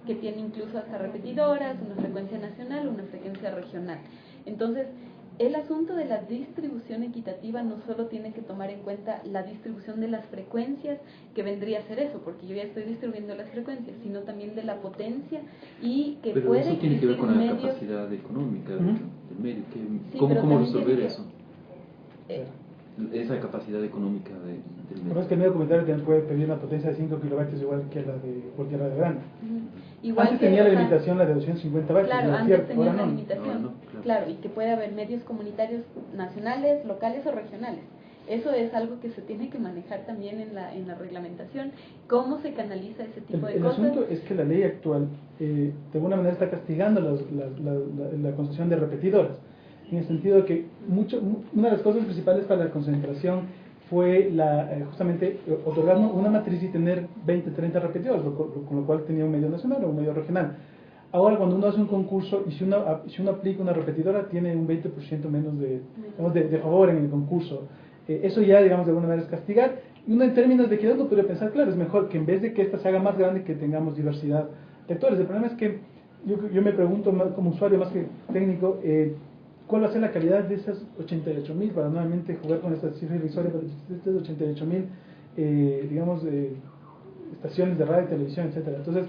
que tiene incluso hasta repetidoras, una frecuencia nacional, una frecuencia regional. Entonces, el asunto de la distribución equitativa no solo tiene que tomar en cuenta la distribución de las frecuencias, que vendría a ser eso, porque yo ya estoy distribuyendo las frecuencias, sino también de la potencia y que pero puede eso tiene que ver con la medios... capacidad económica del medio. Sí, ¿Cómo resolver eso? Que, esa capacidad económica del medio. Pero es que el medio comunitario también puede pedir una potencia de 5 kilovatios igual que la de cualquier radio grande. igual Antes que, tenía la limitación, la de 250 vatios. Claro, ¿no? antes Cierto, tenía ahora la no. limitación. No, claro, y que puede haber medios comunitarios nacionales, locales o regionales. Eso es algo que se tiene que manejar también en la reglamentación. ¿Cómo se canaliza ese tipo de El cosas? asunto es que la ley actual, de alguna manera, está castigando la concesión de repetidoras. En el sentido de que una de las cosas principales para la concentración fue justamente otorgar una matriz y tener 20, 30 repetidores, con lo cual tenía un medio nacional o un medio regional. Ahora, cuando uno hace un concurso y si uno aplica una repetidora, tiene un 20% menos de favor en el concurso. Eso ya, digamos, de alguna manera es castigar. Y uno, en términos de equidad, uno podría pensar, claro, es mejor que en vez de que esta se haga más grande, que tengamos diversidad de actores. El problema es que yo me pregunto, más como usuario, más que técnico, ¿cuál va a ser la calidad de esas 88.000, para nuevamente jugar con esta cifra irrisoria, de estas 88.000, digamos, estaciones de radio y televisión, etcétera? Entonces,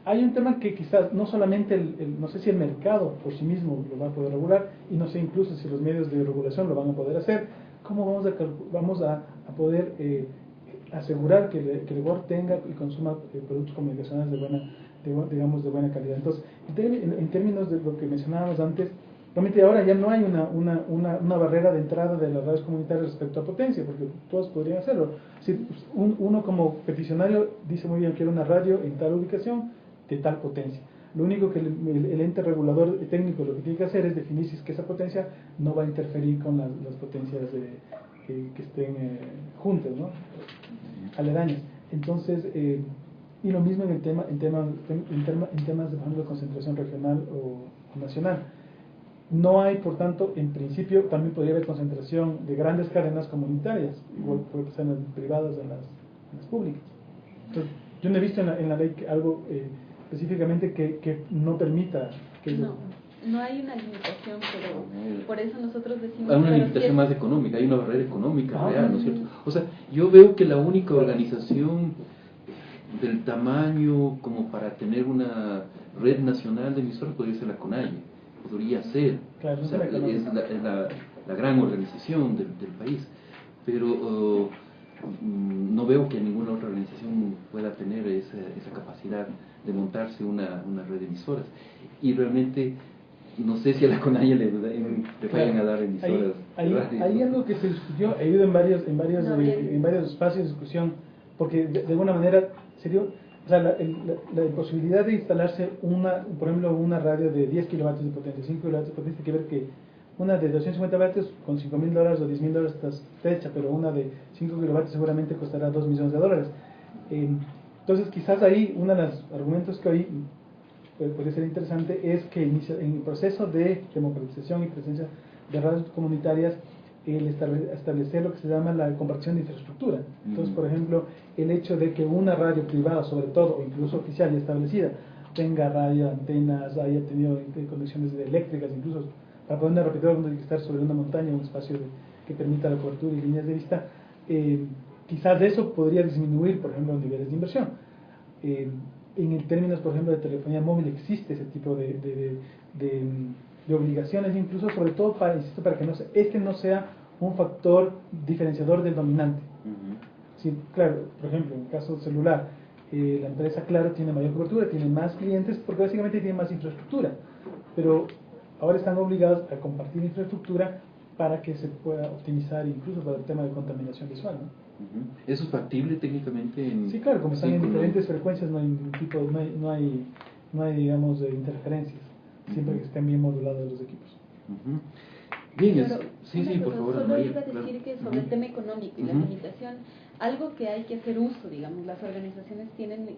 hay un tema que quizás no solamente, no sé si el mercado por sí mismo lo va a poder regular, y no sé incluso si los medios de regulación lo van a poder hacer. ¿Cómo vamos a poder asegurar que el rigor tenga y consuma productos comunicacionales de buena calidad? Entonces, en términos de lo que mencionábamos antes, realmente ahora ya no hay una barrera de entrada de las radios comunitarias respecto a potencia, porque todos podrían hacerlo. Si uno como peticionario dice, muy bien, quiero una radio en tal ubicación de tal potencia. Lo único que el ente regulador técnico lo que tiene que hacer es definir si es que esa potencia no va a interferir con las potencias que estén juntas, ¿no? Aledañas. Entonces, y lo mismo en temas de, por ejemplo, concentración regional o nacional. No hay, por tanto, en principio, también podría haber concentración de grandes cadenas comunitarias, igual puede pasar en las privadas o en las públicas. Entonces, yo no he visto en la ley algo específicamente que no permita que... No hay una limitación, pero por eso nosotros decimos... Hay una limitación más económica, hay una barrera económica real, ¿no es cierto? O sea, yo veo que la única organización del tamaño como para tener una red nacional de emisoras podría ser la CONAIE, podría ser, claro, o sea, es la gran organización del país, pero no veo que ninguna otra organización pueda tener esa capacidad de montarse una red de emisoras. Y realmente no sé si a la CONAIE le vayan a dar emisoras. Hay algo que se discutió, he ido en varios espacios de discusión, porque de alguna manera sería, o sea, la posibilidad de instalarse por ejemplo, una radio de 10 kilovatios de potencia, 5 kilovatios de potencia, hay que ver que una de 250 vatios con $5.000 o $10.000 está hecha, pero una de 5 kilovatios seguramente costará $2 millones. Entonces, quizás ahí uno de los argumentos que hoy puede ser interesante es que en el proceso de democratización y presencia de radios comunitarias, el establecer lo que se llama la compartición de infraestructura. Entonces, por ejemplo, el hecho de que una radio privada, sobre todo, o incluso oficial y establecida, tenga radio, antenas, haya tenido conexiones eléctricas, incluso para poner una repetidora uno tiene que estar sobre una montaña, un espacio que permita la cobertura y líneas de vista, quizás eso podría disminuir, por ejemplo, los niveles de inversión. En términos, por ejemplo, de telefonía móvil existe ese tipo de obligaciones, incluso sobre todo para que no sea un factor diferenciador del dominante. Sí, claro, por ejemplo, en el caso celular, la empresa Claro tiene mayor cobertura, tiene más clientes porque básicamente tiene más infraestructura, pero ahora están obligados a compartir infraestructura para que se pueda optimizar incluso para el tema de contaminación visual, ¿no? ¿Eso es factible técnicamente? Sí, claro, como están en diferentes frecuencias no hay digamos, interferencias, siempre que estén bien modulados los equipos. Bien, pero sí, por favor. Solo María, iba a decir que sobre el tema económico y la limitación, Algo que hay que hacer uso, digamos, las organizaciones tienen,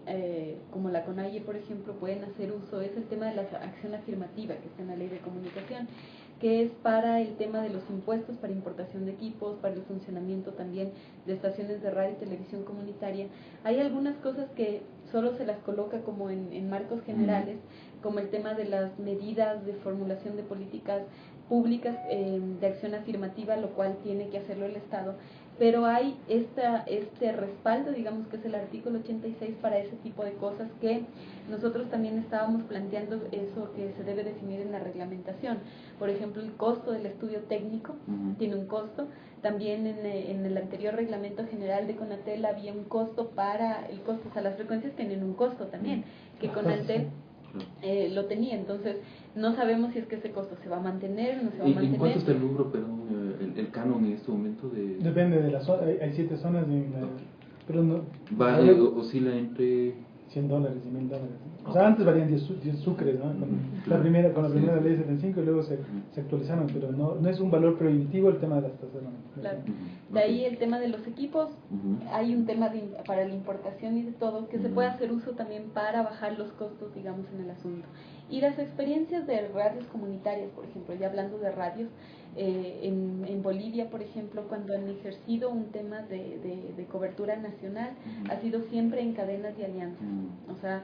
como la CONAIE, por ejemplo, pueden hacer uso, es el tema de la acción afirmativa que está en la Ley de Comunicación, que es para el tema de los impuestos, para importación de equipos, para el funcionamiento también de estaciones de radio y televisión comunitaria. Hay algunas cosas que solo se las coloca como en marcos generales, como el tema de las medidas de formulación de políticas públicas de acción afirmativa, lo cual tiene que hacerlo el Estado, pero hay este respaldo, digamos que es el artículo 86 para ese tipo de cosas que nosotros también estábamos planteando, eso que se debe definir en la reglamentación. Por ejemplo, el costo del estudio técnico tiene un costo. También en el anterior reglamento general de Conatel había un costo para el costo, o sea, las frecuencias tienen un costo también, que Conatel lo tenía. Entonces, no sabemos si es que ese costo se va a mantener o no se va a mantener. ¿En cuánto está el rubro, perdón, el canon en este momento? Depende de la zona, hay 7 zonas, pero no... Oscila entre... $100 y $1,000. O sea, antes valían 10 sucres, ¿no? Con la primera ley 75 y luego se actualizaron, pero no es un valor prohibitivo el tema de las tasas. Claro. De ahí el tema de los equipos, hay un tema para la importación y de todo, que se puede hacer uso también para bajar los costos, digamos, en el asunto. Y las experiencias de radios comunitarias, por ejemplo, ya hablando de radios, en Bolivia, por ejemplo, cuando han ejercido un tema de cobertura nacional, ha sido siempre en cadenas de alianzas. O sea,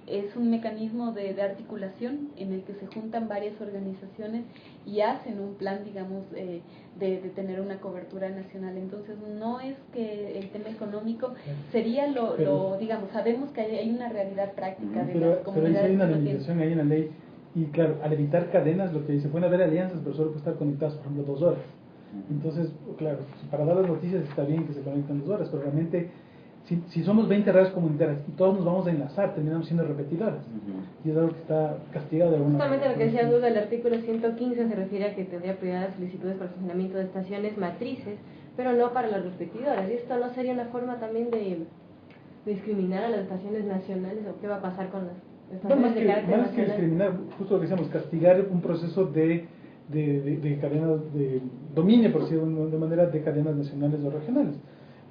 es un mecanismo de articulación en el que se juntan varias organizaciones y hacen un plan, digamos, de tener una cobertura nacional. Entonces, no es que el tema económico sería digamos, sabemos que hay una realidad práctica de las comunidades. Pero hay una limitación ahí en la ley. Y claro, al evitar cadenas, lo que se pueden haber alianzas, pero solo pueden estar conectadas, por ejemplo, 2 horas. Entonces, claro, para dar las noticias está bien que se conecten 2 horas, pero realmente, si somos 20 radios comunitarias y todos nos vamos a enlazar, terminamos siendo repetidoras. Y es algo que está castigado de alguna manera. Justamente lo que decía Duda, el artículo 115 se refiere a que tendría prioridad las solicitudes para el funcionamiento de estaciones matrices, pero no para las repetidoras. ¿Y esto no sería una forma también de discriminar a las estaciones nacionales, o qué va a pasar con las más que discriminar, justo lo que decíamos, castigar un proceso de cadenas de dominio, por decirlo de manera, de cadenas nacionales o regionales.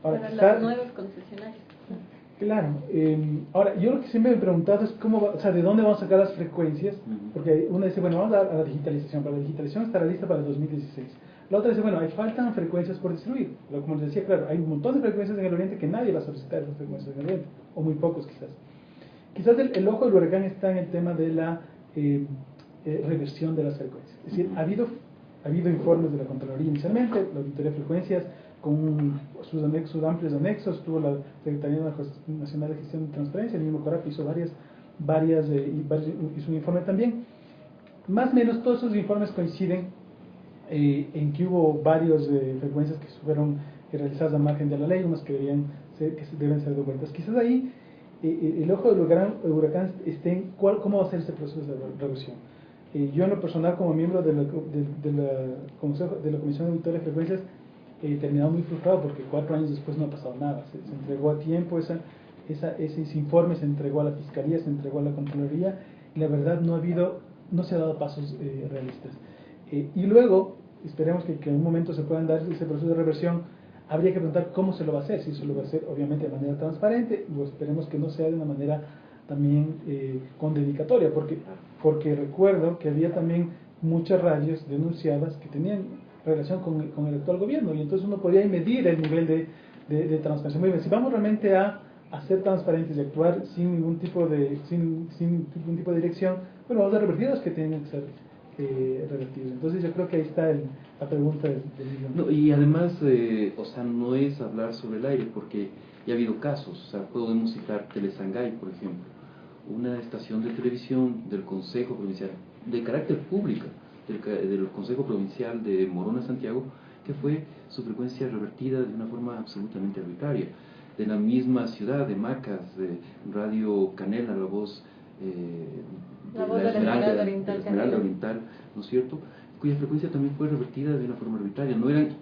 Para los nuevos concesionarios. Claro. Ahora, yo lo que siempre me he preguntado es de dónde vamos a sacar las frecuencias, porque una dice, bueno, vamos a la digitalización, para la digitalización estará lista para el 2016. La otra dice, bueno, faltan frecuencias por distribuir. Como les decía, claro, hay un montón de frecuencias en el Oriente que nadie va a solicitar esas frecuencias en el Oriente, o muy pocos quizás. Quizás el ojo del huracán está en el tema de la reversión de las frecuencias. Es decir, ha habido informes de la Contraloría inicialmente, la Auditoría de Frecuencias, con sus amplios anexos, tuvo la Secretaría Nacional de Gestión de Transparencia, el mismo CORAP hizo hizo un informe también. Más o menos todos esos informes coinciden en que hubo varias frecuencias que fueron realizadas a margen de la ley, unas que deben ser devueltas. Quizás ahí el ojo del huracán esté en cómo va a ser ese proceso de reversión. Yo en lo personal, como miembro de la Comisión de Auditoría de Frecuencias, he terminado muy frustrado porque 4 años después no ha pasado nada. Se entregó a tiempo ese informe, se entregó a la Fiscalía, se entregó a la Contraloría, y la verdad no se ha dado pasos realistas. Y luego, esperemos que en un momento se puedan dar ese proceso de reversión. Habría que preguntar cómo se lo va a hacer, si se lo va a hacer obviamente de manera transparente, o esperemos que no sea de una manera también con dedicatoria, porque recuerdo que había también muchas radios denunciadas que tenían relación con el actual gobierno, y entonces uno podía medir el nivel de transparencia. Muy bien, si vamos realmente a ser transparentes y actuar sin ningún tipo de dirección, bueno, vamos a revertir los que tienen que ser revertidos. Entonces yo creo que ahí está la pregunta del millón. No, y además, no es hablar sobre el aire, porque ya ha habido casos. Podemos citar Telesangay, por ejemplo, una estación de televisión del Consejo Provincial, de carácter público, del Consejo Provincial de Morona, Santiago, que fue su frecuencia revertida de una forma absolutamente arbitraria. De la misma ciudad de Macas, de Radio Canela, la voz de la Esmeralda Oriental, ¿no es cierto?, cuya frecuencia también fue revertida de una forma arbitraria. No eran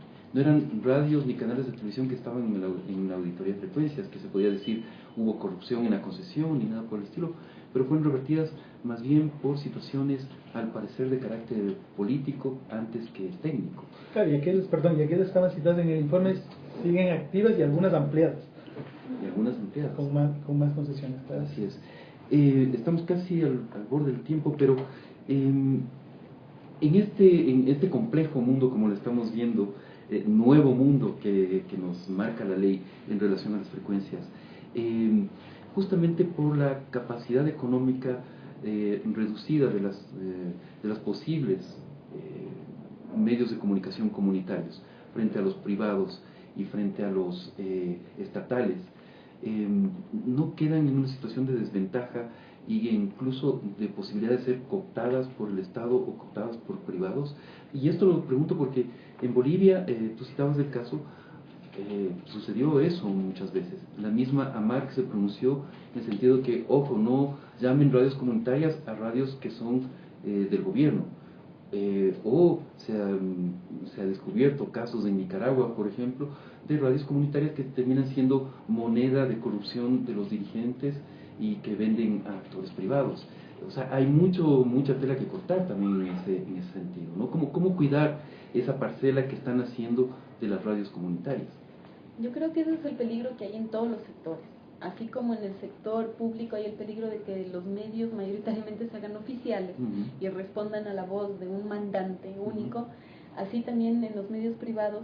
radios ni canales de televisión que estaban en la auditoría de frecuencias, que se podía decir hubo corrupción en la concesión ni nada por el estilo, pero fueron revertidas más bien por situaciones, al parecer, de carácter político antes que técnico. Claro, y aquellas que estaban citadas en el informe siguen activas y algunas ampliadas. Y algunas ampliadas. Con más concesiones. Claro. Así es. Estamos casi al borde del tiempo, pero en este complejo mundo, como lo estamos viendo, nuevo mundo que nos marca la ley en relación a las frecuencias, justamente por la capacidad económica reducida de las posibles medios de comunicación comunitarios frente a los privados y frente a los estatales, no quedan en una situación de desventaja y incluso de posibilidad de ser cooptadas por el Estado o cooptadas por privados. Y esto lo pregunto porque en Bolivia, tú citabas el caso, sucedió eso muchas veces. La misma AMARC se pronunció en el sentido que, ojo, no llamen radios comunitarias a radios que son del gobierno. O se ha descubierto casos en Nicaragua, por ejemplo, de radios comunitarias que terminan siendo moneda de corrupción de los dirigentes y que venden a actores privados. O sea, hay mucha tela que cortar también en ese sentido, ¿no? ¿Cómo cuidar esa parcela que están haciendo de las radios comunitarias? Yo creo que ese es el peligro que hay en todos los sectores. Así como en el sector público hay el peligro de que los medios mayoritariamente se hagan oficiales y respondan a la voz de un mandante único, así también en los medios privados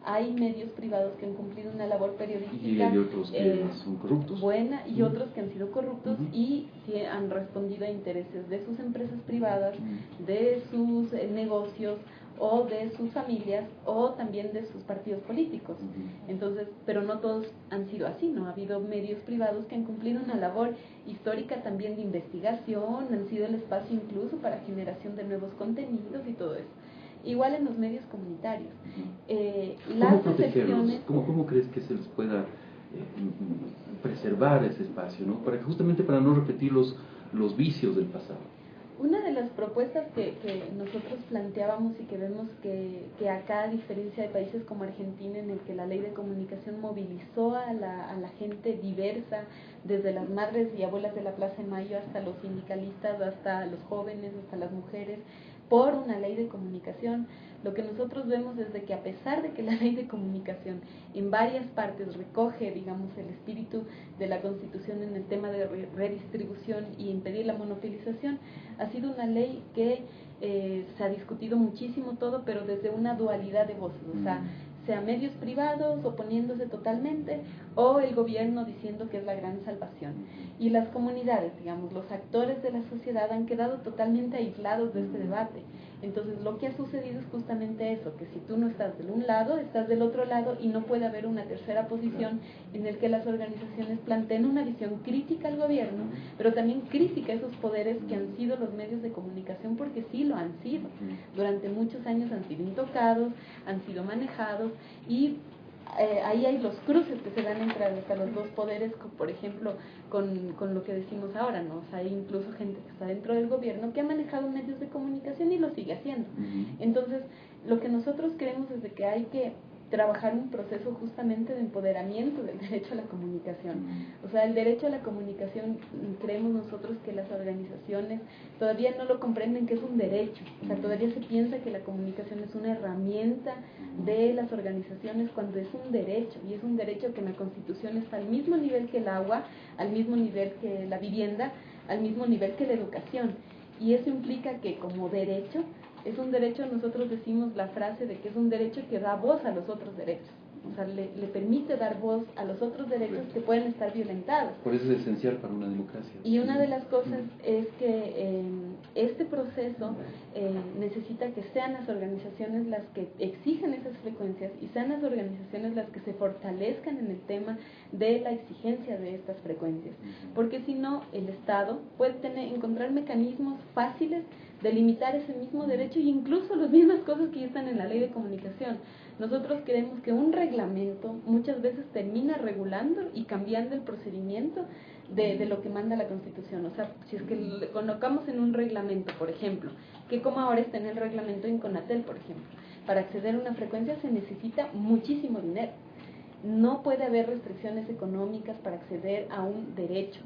hay medios privados que han cumplido una labor periodística y hay otros que son corruptos, buena, y otros que han sido corruptos y han respondido a intereses de sus empresas privadas, de sus negocios o de sus familias o también de sus partidos políticos. Entonces, pero no todos han sido así, ¿no? Ha habido medios privados que han cumplido una labor histórica también de investigación, han sido el espacio incluso para generación de nuevos contenidos y todo eso. Igual en los medios comunitarios. ¿Cómo protegerlos? ¿Cómo crees que se les pueda preservar ese espacio, ¿no? Justamente para no repetir los vicios del pasado? Una de las propuestas que nosotros planteábamos y que vemos que acá, a diferencia de países como Argentina, en el que la ley de comunicación movilizó a la gente diversa, desde las madres y abuelas de la Plaza de Mayo hasta los sindicalistas, hasta los jóvenes, hasta las mujeres, por una ley de comunicación, lo que nosotros vemos es de que a pesar de que la ley de comunicación en varias partes recoge, digamos, el espíritu de la Constitución en el tema de redistribución y impedir la monopolización, ha sido una ley que se ha discutido muchísimo todo, pero desde una dualidad de voces, o sea medios privados oponiéndose totalmente o el gobierno diciendo que es la gran salvación. Y las comunidades, digamos, los actores de la sociedad han quedado totalmente aislados de este debate. Entonces lo que ha sucedido es justamente eso, que si tú no estás de un lado, estás del otro lado y no puede haber una tercera posición en el que las organizaciones planteen una visión crítica al gobierno, pero también crítica a esos poderes que han sido los medios de comunicación, porque sí lo han sido. Durante muchos años han sido intocados, han sido manejados y ahí hay los cruces que se dan entre los dos poderes, por ejemplo, con lo que decimos ahora, ¿no? O sea, hay incluso gente que está dentro del gobierno que ha manejado medios de comunicación y lo sigue haciendo. Entonces, lo que nosotros creemos es de que hay que trabajar un proceso justamente de empoderamiento del derecho a la comunicación. O sea, el derecho a la comunicación, creemos nosotros que las organizaciones todavía no lo comprenden, que es un derecho. O sea, todavía se piensa que la comunicación es una herramienta de las organizaciones cuando es un derecho, y es un derecho que en la Constitución está al mismo nivel que el agua, al mismo nivel que la vivienda, al mismo nivel que la educación. Y eso implica que como derecho, es un derecho, nosotros decimos la frase de que es un derecho que da voz a los otros derechos. O sea, le permite dar voz a los otros derechos que pueden estar violentados. Por eso es esencial para una democracia. Y una de las cosas es que este proceso necesita que sean las organizaciones las que exijan esas frecuencias y sean las organizaciones las que se fortalezcan en el tema de la exigencia de estas frecuencias. Porque si no, el Estado puede encontrar mecanismos fáciles de limitar ese mismo derecho y incluso las mismas cosas que ya están en la ley de comunicación. Nosotros creemos que un reglamento muchas veces termina regulando y cambiando el procedimiento de lo que manda la Constitución. O sea, si es que lo colocamos en un reglamento, por ejemplo, que como ahora está en el reglamento en Conatel, por ejemplo, para acceder a una frecuencia se necesita muchísimo dinero. No puede haber restricciones económicas para acceder a un derecho,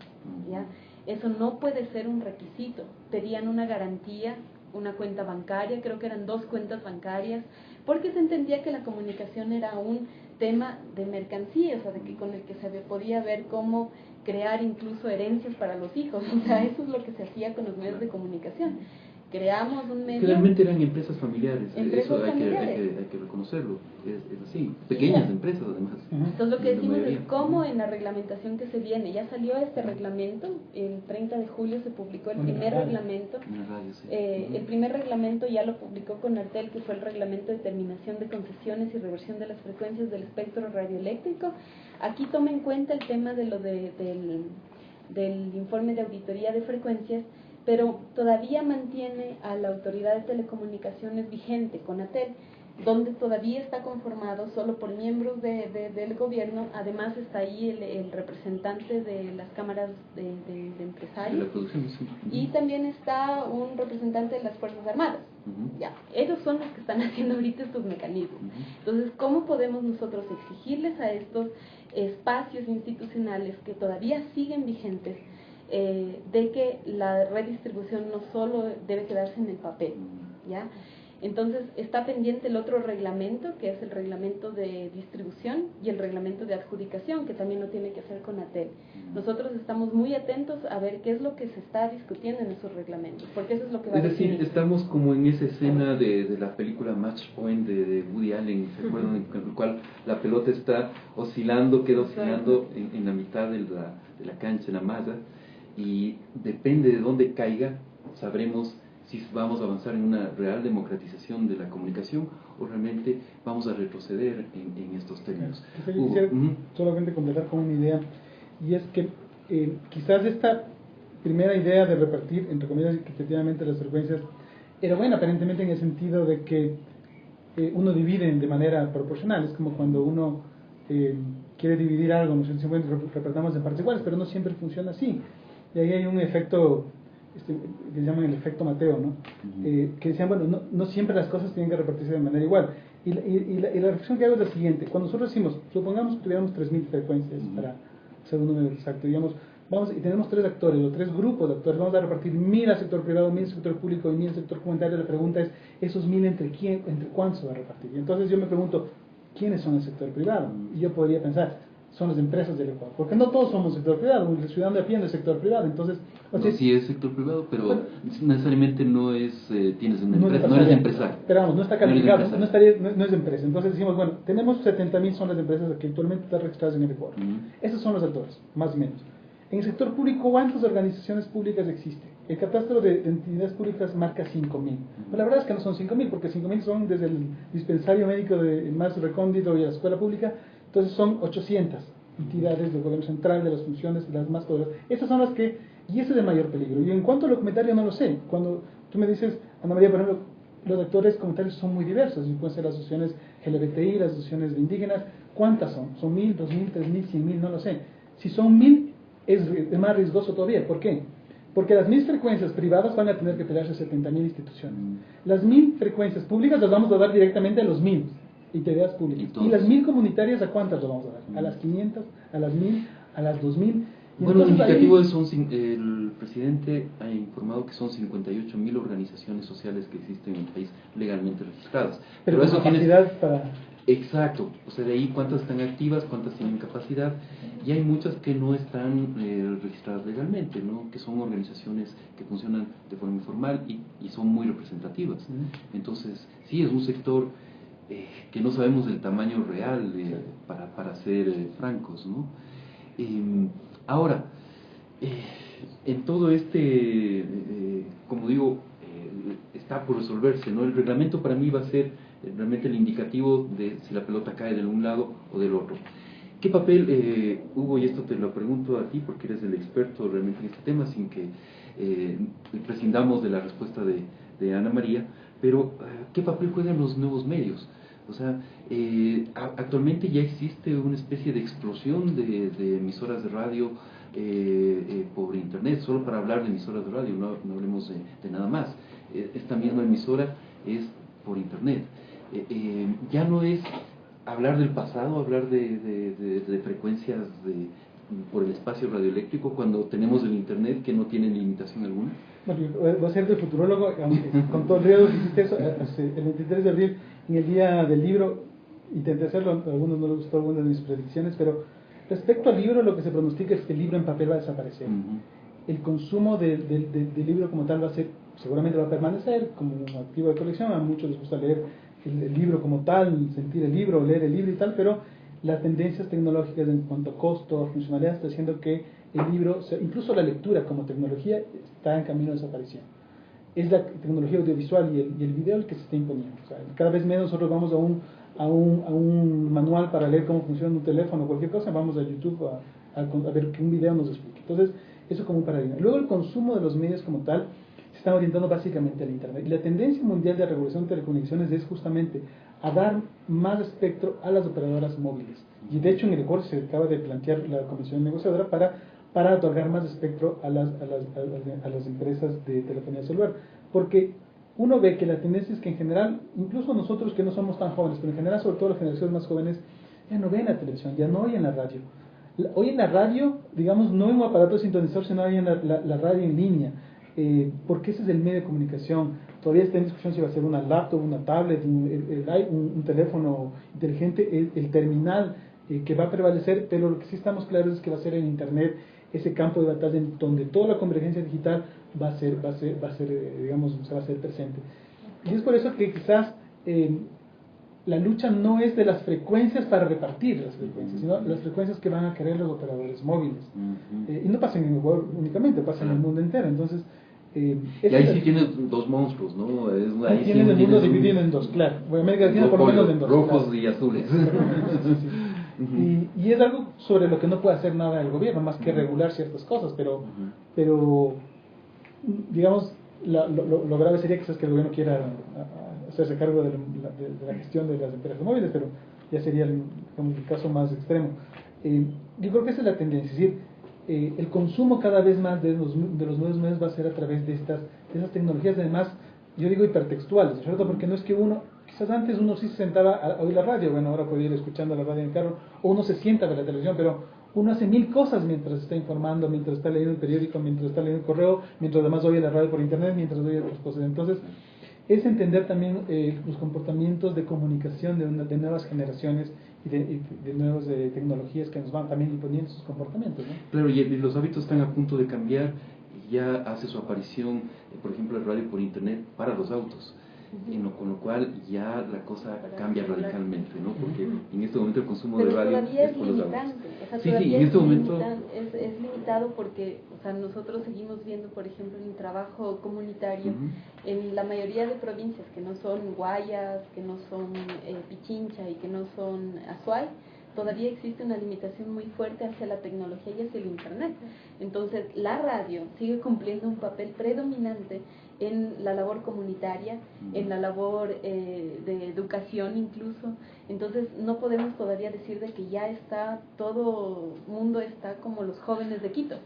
¿ya? Eso no puede ser un requisito. Pedían una garantía, una cuenta bancaria, creo que eran 2 cuentas bancarias, porque se entendía que la comunicación era un tema de mercancía, o sea, de que con el que se podía ver cómo crear incluso herencias para los hijos. O sea, eso es lo que se hacía con los medios de comunicación. Creamos un medio... Generalmente eran empresas familiares, empresas eso familiares. Hay que reconocerlo, es así, pequeñas empresas además. Entonces lo que la decimos mayoría. es cómo en la reglamentación que se viene, ya salió este reglamento, el 30 de julio se publicó el primer reglamento, En la radio, sí. el primer reglamento ya lo publicó Conartel, que fue el reglamento de terminación de concesiones y reversión de las frecuencias del espectro radioeléctrico. Aquí toma en cuenta el tema de del informe de auditoría de frecuencias, pero todavía mantiene a la Autoridad de Telecomunicaciones vigente, Conatel, donde todavía está conformado solo por miembros del gobierno. Además está ahí el representante de las cámaras de empresarios, De la producción, sí. y también está un representante de las Fuerzas Armadas. Ya, ellos son los que están haciendo ahorita estos mecanismos. Entonces, ¿cómo podemos nosotros exigirles a estos espacios institucionales que todavía siguen vigentes de que la redistribución no solo debe quedarse en el papel, ¿ya? Entonces está pendiente el otro reglamento, que es el reglamento de distribución y el reglamento de adjudicación, que también lo tiene que hacer Conatel. Nosotros estamos muy atentos a ver qué es lo que se está discutiendo en esos reglamentos, porque eso es lo que va a decir, definir. estamos como en esa escena de la película Match Point de Woody Allen, ¿se acuerdan? En el cual la pelota está oscilando, queda oscilando en la mitad de la cancha, en la malla, y depende de dónde caiga, sabremos si vamos a avanzar en una real democratización de la comunicación o realmente vamos a retroceder en estos términos. Yo quisiera solamente completar con una idea, y es que quizás esta primera idea de repartir, entre comillas, equitativamente las frecuencias, era buena aparentemente en el sentido de que uno divide de manera proporcional. Es como cuando uno quiere dividir algo, nos repartamos en partes iguales, pero no siempre funciona así. Y ahí hay un efecto que llaman el efecto Mateo, ¿no? Que decían, bueno, no siempre las cosas tienen que repartirse de manera igual. Y la reflexión que hago es la siguiente: cuando nosotros decimos, supongamos que tuviéramos 3.000 frecuencias, para hacer un número exacto, digamos, y tenemos 3 actores o 3 grupos de actores, vamos a repartir 1.000 al sector privado, 1.000 al sector público y 1.000 al sector comunitario. La pregunta es, ¿esos 1.000 entre cuántos se va a repartir? Y entonces yo me pregunto, ¿quiénes son el sector privado? Y yo podría pensar, son las empresas del Ecuador, porque no todos somos sector privado, el ciudadano de a pie no es sector privado. Entonces, sí es sector privado, pero bueno, necesariamente no es, tienes una empresa, no eres empresario. Pero vamos, no está calificado, no es empresa. Entonces decimos, bueno, tenemos 70.000 son las empresas que actualmente están registradas en el Ecuador. Esos son los actores, más o menos. En el sector público, ¿cuántas organizaciones públicas existen? El catastro de entidades públicas marca 5.000. Pero la verdad es que no son 5.000, porque 5.000 son desde el dispensario médico más recóndito y la escuela pública. Entonces son 800 entidades del gobierno central, de las funciones, las más poderosas. Esas son las que, y ese es el mayor peligro. Y en cuanto al documentario, no lo sé. Cuando tú me dices, Ana María, por ejemplo, los actores comunitarios son muy diversos, y pueden ser las asociaciones LGBTI, las asociaciones de indígenas. ¿Cuántas son? ¿Son 1.000, 2.000, 3.000, 100.000? No lo sé. Si son 1.000, es más riesgoso todavía. ¿Por qué? Porque las 1.000 frecuencias privadas van a tener que pelearse 70.000 instituciones. Las 1.000 frecuencias públicas las vamos a dar directamente a los 1.000 entidades públicas. ¿Y las 1.000 comunitarias a cuántas lo vamos a dar? ¿A las 500? ¿A las 1.000? ¿A las 2.000? Bueno, el indicativo el presidente ha informado que son 58.000 organizaciones sociales que existen en el país legalmente registradas. Pero eso capacidad para... Exacto, o sea, de ahí cuántas están activas, cuántas tienen capacidad, y hay muchas que no están registradas legalmente, ¿no? Que son organizaciones que funcionan de forma informal y son muy representativas. Entonces, sí, es un sector que no sabemos el tamaño real para ser francos, ¿no? Ahora, en todo como digo, está por resolverse, ¿no? El reglamento para mí va a ser realmente el indicativo de si la pelota cae de un lado o del otro. ¿Qué papel, Hugo, y esto te lo pregunto a ti porque eres el experto realmente en este tema, sin que prescindamos de la respuesta de Ana María, pero ¿qué papel juegan los nuevos medios? O sea, actualmente ya existe una especie de explosión de emisoras de radio por internet, solo para hablar de emisoras de radio, no hablemos de nada más. Esta misma emisora es por internet. Ya no es hablar del pasado, hablar de frecuencias por el espacio radioeléctrico cuando tenemos el internet que no tiene limitación alguna? Bueno, voy a ser de futurólogo, aunque con todo el riesgo que hiciste eso, el 23 de abril, en el día del libro, intenté hacerlo, a algunos no les gustó algunas de mis predicciones, pero respecto al libro, lo que se pronostica es que el libro en papel va a desaparecer. El consumo del libro como tal va a ser, seguramente va a permanecer como un activo de colección. A muchos les gusta leer el libro como tal, sentir el libro, leer el libro y tal, pero las tendencias tecnológicas en cuanto a costo, funcionalidad, está haciendo que el libro, incluso la lectura como tecnología, está en camino de desaparición. Es la tecnología audiovisual y el video el que se está imponiendo. O sea, cada vez menos nosotros vamos a un manual para leer cómo funciona un teléfono o cualquier cosa, vamos a YouTube a ver que un video nos explique. Entonces, eso como un paradigma. Luego el consumo de los medios como tal se está orientando básicamente al Internet. Y la tendencia mundial de regulación de telecomunicaciones es justamente a dar más espectro a las operadoras móviles. Y de hecho en el acuerdo se acaba de plantear la Comisión Negociadora para otorgar más espectro a las empresas de telefonía celular. Porque uno ve que la tendencia es que en general, incluso nosotros que no somos tan jóvenes, pero en general sobre todo las generaciones más jóvenes, ya no ven la televisión, ya no oyen la radio. Hoy en la radio, digamos, no en un aparato sintonizador, sino hoy en la radio en línea, porque ese es el medio de comunicación. Todavía está en discusión si va a ser una laptop, una tablet, un teléfono inteligente, el terminal que va a prevalecer, pero lo que sí estamos claros es que va a ser en Internet ese campo de batalla en donde toda la convergencia digital va a ser digamos, se va a hacer presente. Y es por eso que quizás la lucha no es de las frecuencias para repartir las frecuencias, sino las frecuencias que van a querer los operadores móviles. Y no pasa en Ecuador únicamente, pasa en el mundo entero. Entonces, y ahí sí tienes dos monstruos, ¿no? Ahí tienes el mundo dividido en dos, claro. Bueno, América Latina por lo menos en dos. Rojos claro. Y azules. Y es algo sobre lo que no puede hacer nada el gobierno, más que regular ciertas cosas, pero digamos, lo grave sería quizás que el gobierno quiera hacerse cargo de la gestión de las empresas móviles, pero ya sería digamos, el caso más extremo. Yo creo que esa es la tendencia, es decir, el consumo cada vez más de los nuevos medios va a ser a través de esas tecnologías, además, yo digo hipertextuales, ¿cierto? Porque no es que quizás antes uno sí se sentaba a oír la radio, bueno, ahora puede ir escuchando la radio en el carro, o uno se sienta a ver la televisión, pero uno hace mil cosas mientras está informando, mientras está leyendo el periódico, mientras está leyendo el correo, mientras además oye la radio por internet, mientras oye otras cosas. Entonces, es entender también los comportamientos de comunicación de nuevas generaciones y de nuevas tecnologías que nos van también imponiendo sus comportamientos, ¿no? Claro, y los hábitos están a punto de cambiar y ya hace su aparición, por ejemplo, el radio por internet para los autos. Con lo cual ya la cosa cambia radicalmente, ¿no? Porque en este momento el consumo de radio todavía es por los autos. O sea, Sí, todavía en este momento es limitado porque, o sea, nosotros seguimos viendo, por ejemplo, en el trabajo comunitario, en la mayoría de provincias que no son Guayas, que no son Pichincha y que no son Azuay, todavía existe una limitación muy fuerte hacia la tecnología y hacia el internet. Entonces, la radio sigue cumpliendo un papel predominante en la labor comunitaria, en la labor de educación incluso. Entonces no podemos todavía decir de que ya está, todo mundo está como los jóvenes de Quito,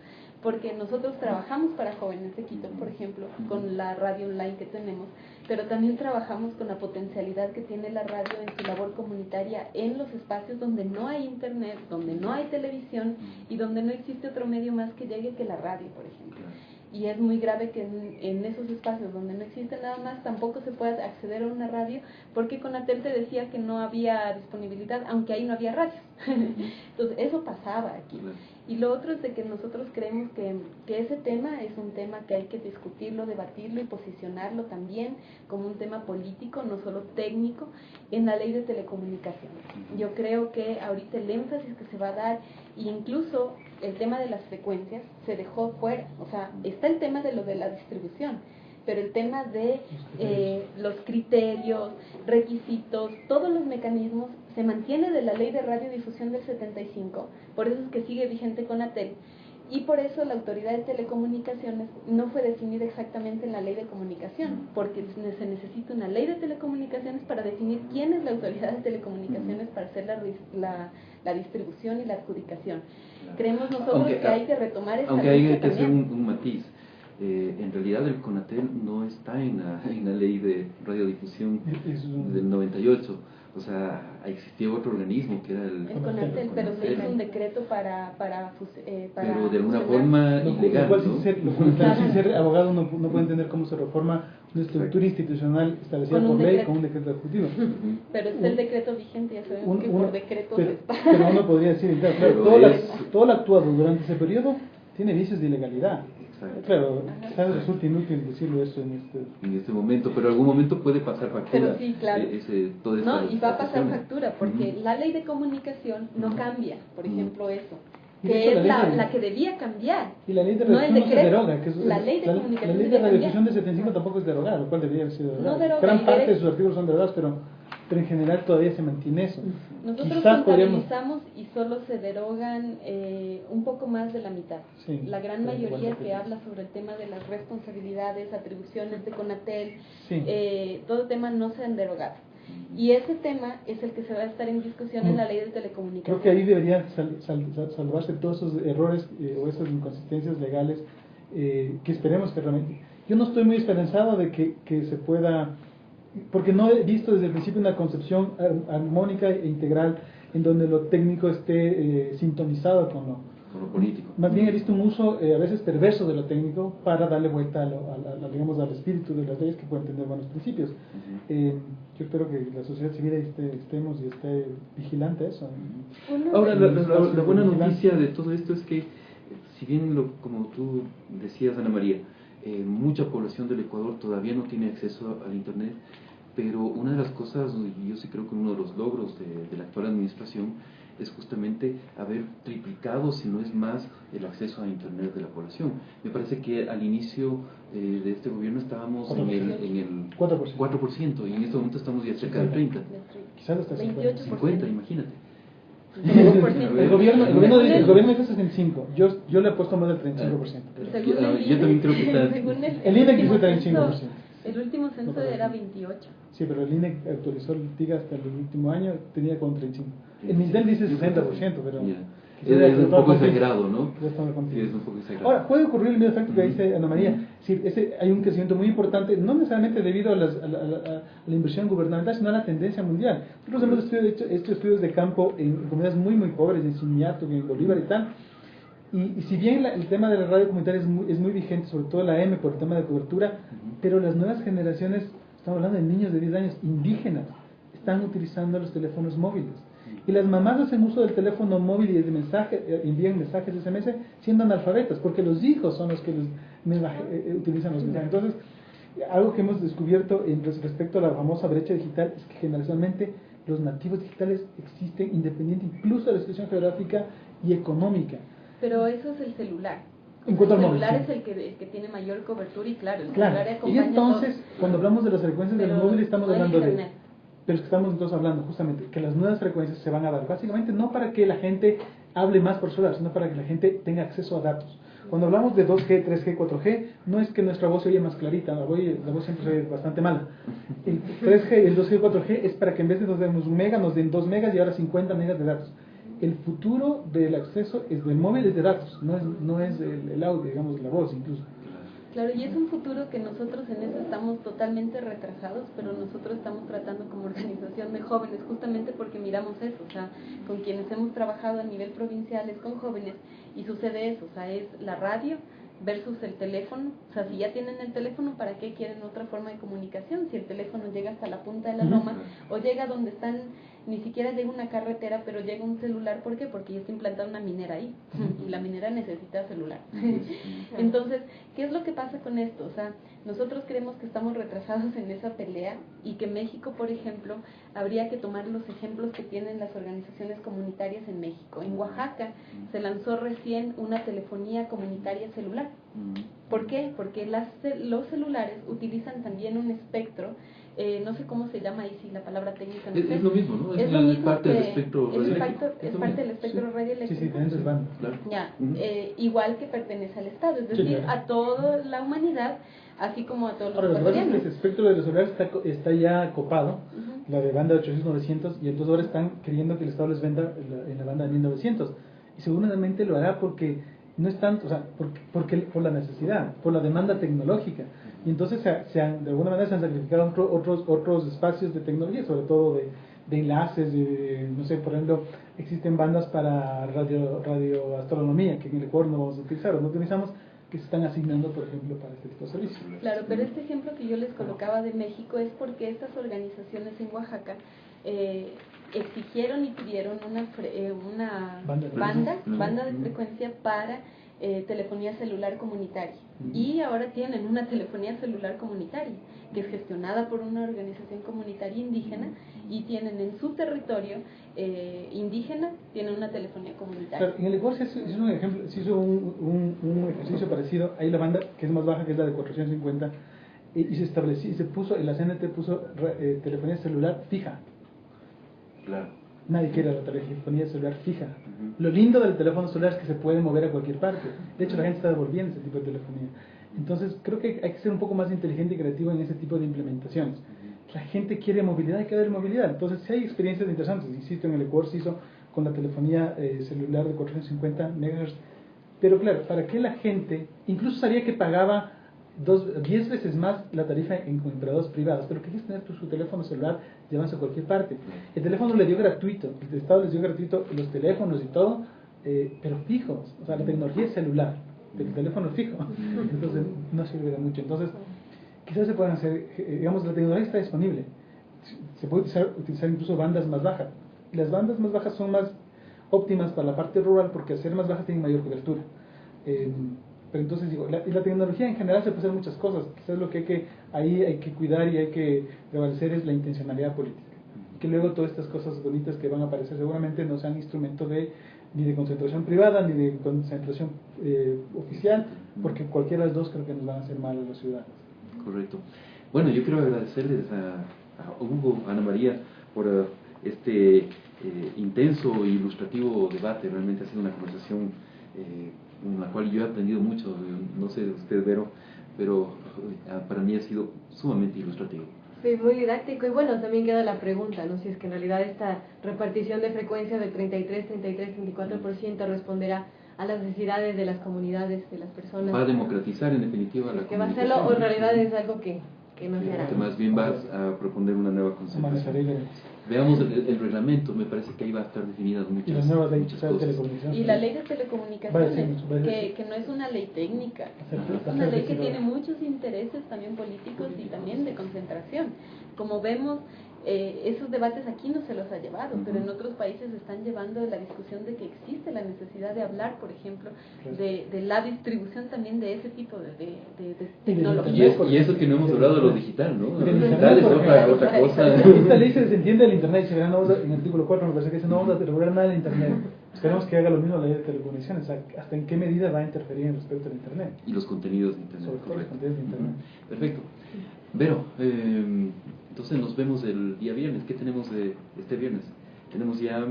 porque nosotros trabajamos para jóvenes de Quito, por ejemplo, con la radio online que tenemos, pero también trabajamos con la potencialidad que tiene la radio en su labor comunitaria en los espacios donde no hay internet, donde no hay televisión y donde no existe otro medio más que llegue que la radio, por ejemplo. Y es muy grave que en esos espacios donde no existe nada más tampoco se pueda acceder a una radio, porque Conatel te decía que no había disponibilidad, aunque ahí no había radio. Entonces eso pasaba aquí. Y lo otro es de que nosotros creemos que ese tema es un tema que hay que discutirlo, debatirlo y posicionarlo también como un tema político, no solo técnico, en la ley de telecomunicaciones. Yo creo que ahorita el énfasis que se va a dar, e incluso el tema de las frecuencias, se dejó fuera. O sea, está el tema de lo de la distribución, pero el tema de los criterios, requisitos, todos los mecanismos se mantiene de la ley de radiodifusión del 75, por eso es que sigue vigente Conatel, y por eso la autoridad de telecomunicaciones no fue definida exactamente en la ley de comunicación, porque se necesita una ley de telecomunicaciones para definir quién es la autoridad de telecomunicaciones para hacer la distribución y la adjudicación. Creemos nosotros que hay que retomar esa aunque hay que también hacer un matiz. en realidad el CONATEL no está en la ley de radiodifusión del 98. O sea, existía otro organismo que era el CONATEL, pero se hizo un decreto para pero de alguna forma ilegal, ¿no? Sin ser abogado no puede entender cómo se reforma una estructura institucional establecida por ley con un decreto ejecutivo. Pero es el decreto vigente, ya sabemos que por decreto se está. Pero uno podría decir, claro, todo lo actuado durante ese periodo tiene vicios de ilegalidad. Exacto. Claro, quizás resulta inútil decirlo eso en este momento, pero en algún momento puede pasar factura. Pero sí, claro. No, y va a pasar factura, porque la ley de comunicación no cambia, por ejemplo, eso. Que es la que debía cambiar. Y la ley de radiodifusión no se deroga. La ley de radiodifusión de 75 tampoco es derogada, lo cual debería haber sido derogada. No deroga, gran parte de sus artículos son derogados, pero en general todavía se mantiene eso. Nosotros contabilizamos y solo se derogan un poco más de la mitad. Sí, la gran mayoría que habla sobre el tema de las responsabilidades, atribuciones de CONATEL, todo el tema no se han derogado. Y ese tema es el que se va a estar en discusión en la ley de telecomunicaciones. Creo que ahí deberían salvarse todos esos errores o esas inconsistencias legales que esperemos que realmente... Yo no estoy muy esperanzado de que se pueda... Porque no he visto desde el principio una concepción armónica e integral en donde lo técnico esté sintonizado con lo político. Más bien he visto un uso a veces perverso de lo técnico para darle vuelta digamos, al espíritu de las leyes que pueden tener buenos principios. Yo espero que la sociedad civil estemos y esté vigilante a eso. Ahora, la buena noticia de todo esto es que, si bien, como tú decías, Ana María, mucha población del Ecuador todavía no tiene acceso al Internet, pero una de las cosas, yo sí creo que uno de los logros de la actual administración es justamente haber triplicado, si no es más, el acceso a Internet de la población. Me parece que al inicio de este gobierno estábamos en el 4%, y en este momento estamos ya cerca del 30%. Quizás hasta 50%, imagínate. El gobierno dice 65%. Yo le he puesto más del 35%. Yo también creo que está... El INE dice 35%. El último censo era 28%. Sí, pero el INE actualizó el TIGA hasta el último año, tenía como 35%. El MISDEL dice 60%, pero... Es un poco exagerado, ¿no? Sí, es un poco exagerado. Ahora, puede ocurrir el mismo efecto que dice Ana María. Sí, hay un crecimiento muy importante, no necesariamente debido a la inversión gubernamental, sino a la tendencia mundial. Nosotros hemos hecho estudios de campo en comunidades muy, muy pobres, en Simiato, en Bolívar y tal. Y si bien el tema de la radio comunitaria es muy vigente, sobre todo la M por el tema de cobertura, pero las nuevas generaciones, estamos hablando de niños de 10 años, indígenas, están utilizando los teléfonos móviles. Y las mamás hacen uso del teléfono móvil y envían mensajes SMS siendo analfabetas, porque los hijos son los que utilizan los mensajes. Entonces, algo que hemos descubierto respecto a la famosa brecha digital es que generalmente los nativos digitales existen independiente incluso de la situación geográfica y económica. Pero eso es el celular. En cuanto al celular móvil, es el que tiene mayor cobertura y claro, el claro. celular acompaña. Y entonces, cuando hablamos de las frecuencias del móvil, estamos hablando de... Internet. Pero es que estamos entonces hablando justamente que las nuevas frecuencias se van a dar básicamente no para que la gente hable más por celular, sino para que la gente tenga acceso a datos. Cuando hablamos de 2G, 3G, 4G, no es que nuestra voz se oye más clarita, la voz siempre se oye bastante mala. El 3G, el 2G y 4G es para que en vez de nos demos 1 mega, nos den 2 megas y ahora 50 megas de datos. El futuro del acceso del móvil es de datos, no es el audio, digamos, la voz incluso. Claro, y es un futuro que nosotros en eso estamos totalmente retrasados, pero nosotros estamos tratando como organización de jóvenes, justamente porque miramos eso, o sea, con quienes hemos trabajado a nivel provincial es con jóvenes, y sucede eso, o sea, es la radio versus el teléfono, o sea, si ya tienen el teléfono, ¿para qué quieren otra forma de comunicación? Si el teléfono llega hasta la punta de la loma, o llega donde están, ni siquiera llega una carretera, pero llega un celular, ¿por qué? Porque ya está implantada una minera ahí, y la minera necesita celular. Entonces, ¿qué es lo que pasa con esto? O sea, nosotros creemos que estamos retrasados en esa pelea, y que México, por ejemplo, habría que tomar los ejemplos que tienen las organizaciones comunitarias en México. En Oaxaca se lanzó recién una telefonía comunitaria celular. ¿Por qué? Porque los celulares utilizan también un espectro, no sé cómo se llama ahí, si la palabra técnica no sé. Es lo mismo, ¿no? Es lo mismo parte del espectro radioeléctrico. Es parte del espectro radioeléctrico. Sí, dentro del bando. Claro. Ya, igual que pertenece al Estado, es decir, a toda la humanidad, así como a todos los ecuatorianos. El espectro de los celulares está ya copado, la de banda de 800-900, y entonces ahora están queriendo que el Estado les venda en la banda de 1900. Y seguramente lo hará porque no es tanto, o sea, porque por la necesidad, por la demanda tecnológica. Y entonces de alguna manera se han sacrificado otros espacios de tecnología, sobre todo de enlaces, no sé, por ejemplo, existen bandas para radioastronomía, que en el Ecuador no vamos a utilizar, o no utilizamos, que se están asignando, por ejemplo, para este tipo de servicios. Claro, pero este ejemplo que yo les colocaba de México es porque estas organizaciones en Oaxaca exigieron y pidieron una banda de frecuencia para telefonía celular comunitaria. Y ahora tienen una telefonía celular comunitaria que es gestionada por una organización comunitaria indígena y tienen en su territorio indígena, tienen una telefonía comunitaria. Claro, en el Ecuador se hizo un ejercicio parecido. Ahí la banda que es más baja, que es la de 450, y se estableció, la CNT puso telefonía celular fija. Claro. Nadie quiere la telefonía celular fija. Lo lindo del teléfono celular es que se puede mover a cualquier parte. De hecho, la gente está devolviendo ese tipo de telefonía. Entonces, creo que hay que ser un poco más inteligente y creativo en ese tipo de implementaciones. La gente quiere movilidad, hay que dar movilidad. Entonces, si hay experiencias interesantes. Insisto, en el Ecuador se hizo con la telefonía celular de 450 MHz. Pero claro, ¿para qué la gente? Incluso sabía que pagaba 10 veces más la tarifa en empleados privados, pero querías tener su teléfono celular, llevarse a cualquier parte. El teléfono le dio gratuito, el Estado les dio gratuito los teléfonos y todo, pero fijos, o sea, la tecnología es celular, el teléfono es fijo, entonces no sirve de mucho. Entonces, quizás se puedan hacer, digamos, la tecnología está disponible, se puede utilizar incluso bandas más bajas. Las bandas más bajas son más óptimas para la parte rural porque al ser más bajas tienen mayor cobertura. Pero entonces digo, la tecnología en general se puede hacer muchas cosas. Quizás lo que hay que cuidar y hay que prevalecer es la intencionalidad política. Que luego todas estas cosas bonitas que van a aparecer seguramente no sean instrumentos ni de concentración privada ni de concentración oficial, porque cualquiera de las dos creo que nos van a hacer mal a los ciudadanos. Correcto. Bueno, yo quiero agradecerles a Hugo, a Ana María, por este intenso e ilustrativo debate. Realmente ha sido una conversación en la cual yo he aprendido mucho. No sé de usted, Vero, pero para mí ha sido sumamente ilustrativo. Sí, muy didáctico. Y bueno, también queda la pregunta, ¿no? Si es que en realidad esta repartición de frecuencia del 34% responderá a las necesidades de las comunidades, de las personas. Va a democratizar en definitiva la que va a hacerlo, o en realidad es algo que no se hará. Que más bien vas a proponer una nueva concepción. Veamos el reglamento, me parece que ahí va a estar definidas muchas, y las nuevas leyes muchas de cosas. telecomunicaciones. Y la ley de telecomunicaciones, que no es una ley técnica, es una ley que tiene muchos intereses también políticos y también de concentración. Como vemos, esos debates aquí no se los ha llevado, pero en otros países están llevando la discusión de que existe la necesidad de hablar, por ejemplo, de la distribución también de ese tipo de tecnología. Y eso que no hemos hablado de lo digital, ¿no? Lo digital es otra cosa. Esta ley se entiende el Internet, y se verá, en el artículo 4 me parece que dice no vamos a regular nada del Internet. Esperemos que haga lo mismo la ley de telecomunicaciones, hasta en qué medida va a interferir en respecto al Internet. Y los contenidos de Internet. Sobre todo los contenidos de Internet. Perfecto. Vero, entonces nos vemos el día viernes. ¿Qué tenemos este viernes? ¿Tenemos ya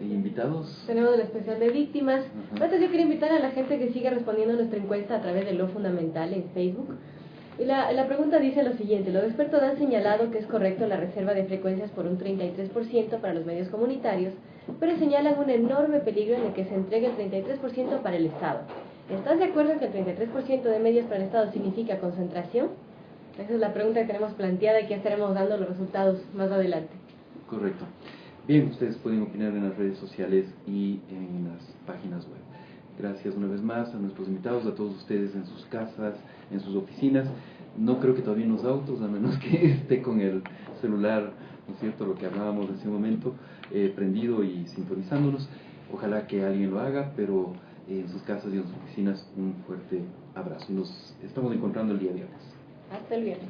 invitados? Tenemos el especial de víctimas. Antes yo quería invitar a la gente que siga respondiendo a nuestra encuesta a través de Lo Fundamental en Facebook. Y la pregunta dice lo siguiente: los expertos han señalado que es correcto la reserva de frecuencias por un 33% para los medios comunitarios, pero señalan un enorme peligro en el que se entregue el 33% para el Estado. ¿Estás de acuerdo en que el 33% de medios para el Estado significa concentración? Esa es la pregunta que tenemos planteada y que estaremos dando los resultados más adelante. Correcto. Bien, ustedes pueden opinar en las redes sociales y en las páginas web. Gracias una vez más a nuestros invitados, a todos ustedes en sus casas, en sus oficinas. No creo que todavía en los autos, a menos que esté con el celular, ¿no es cierto?, lo que hablábamos en ese momento, prendido y sintonizándonos. Ojalá que alguien lo haga, pero en sus casas y en sus oficinas un fuerte abrazo. Y nos estamos encontrando el día viernes. Hasta el viernes.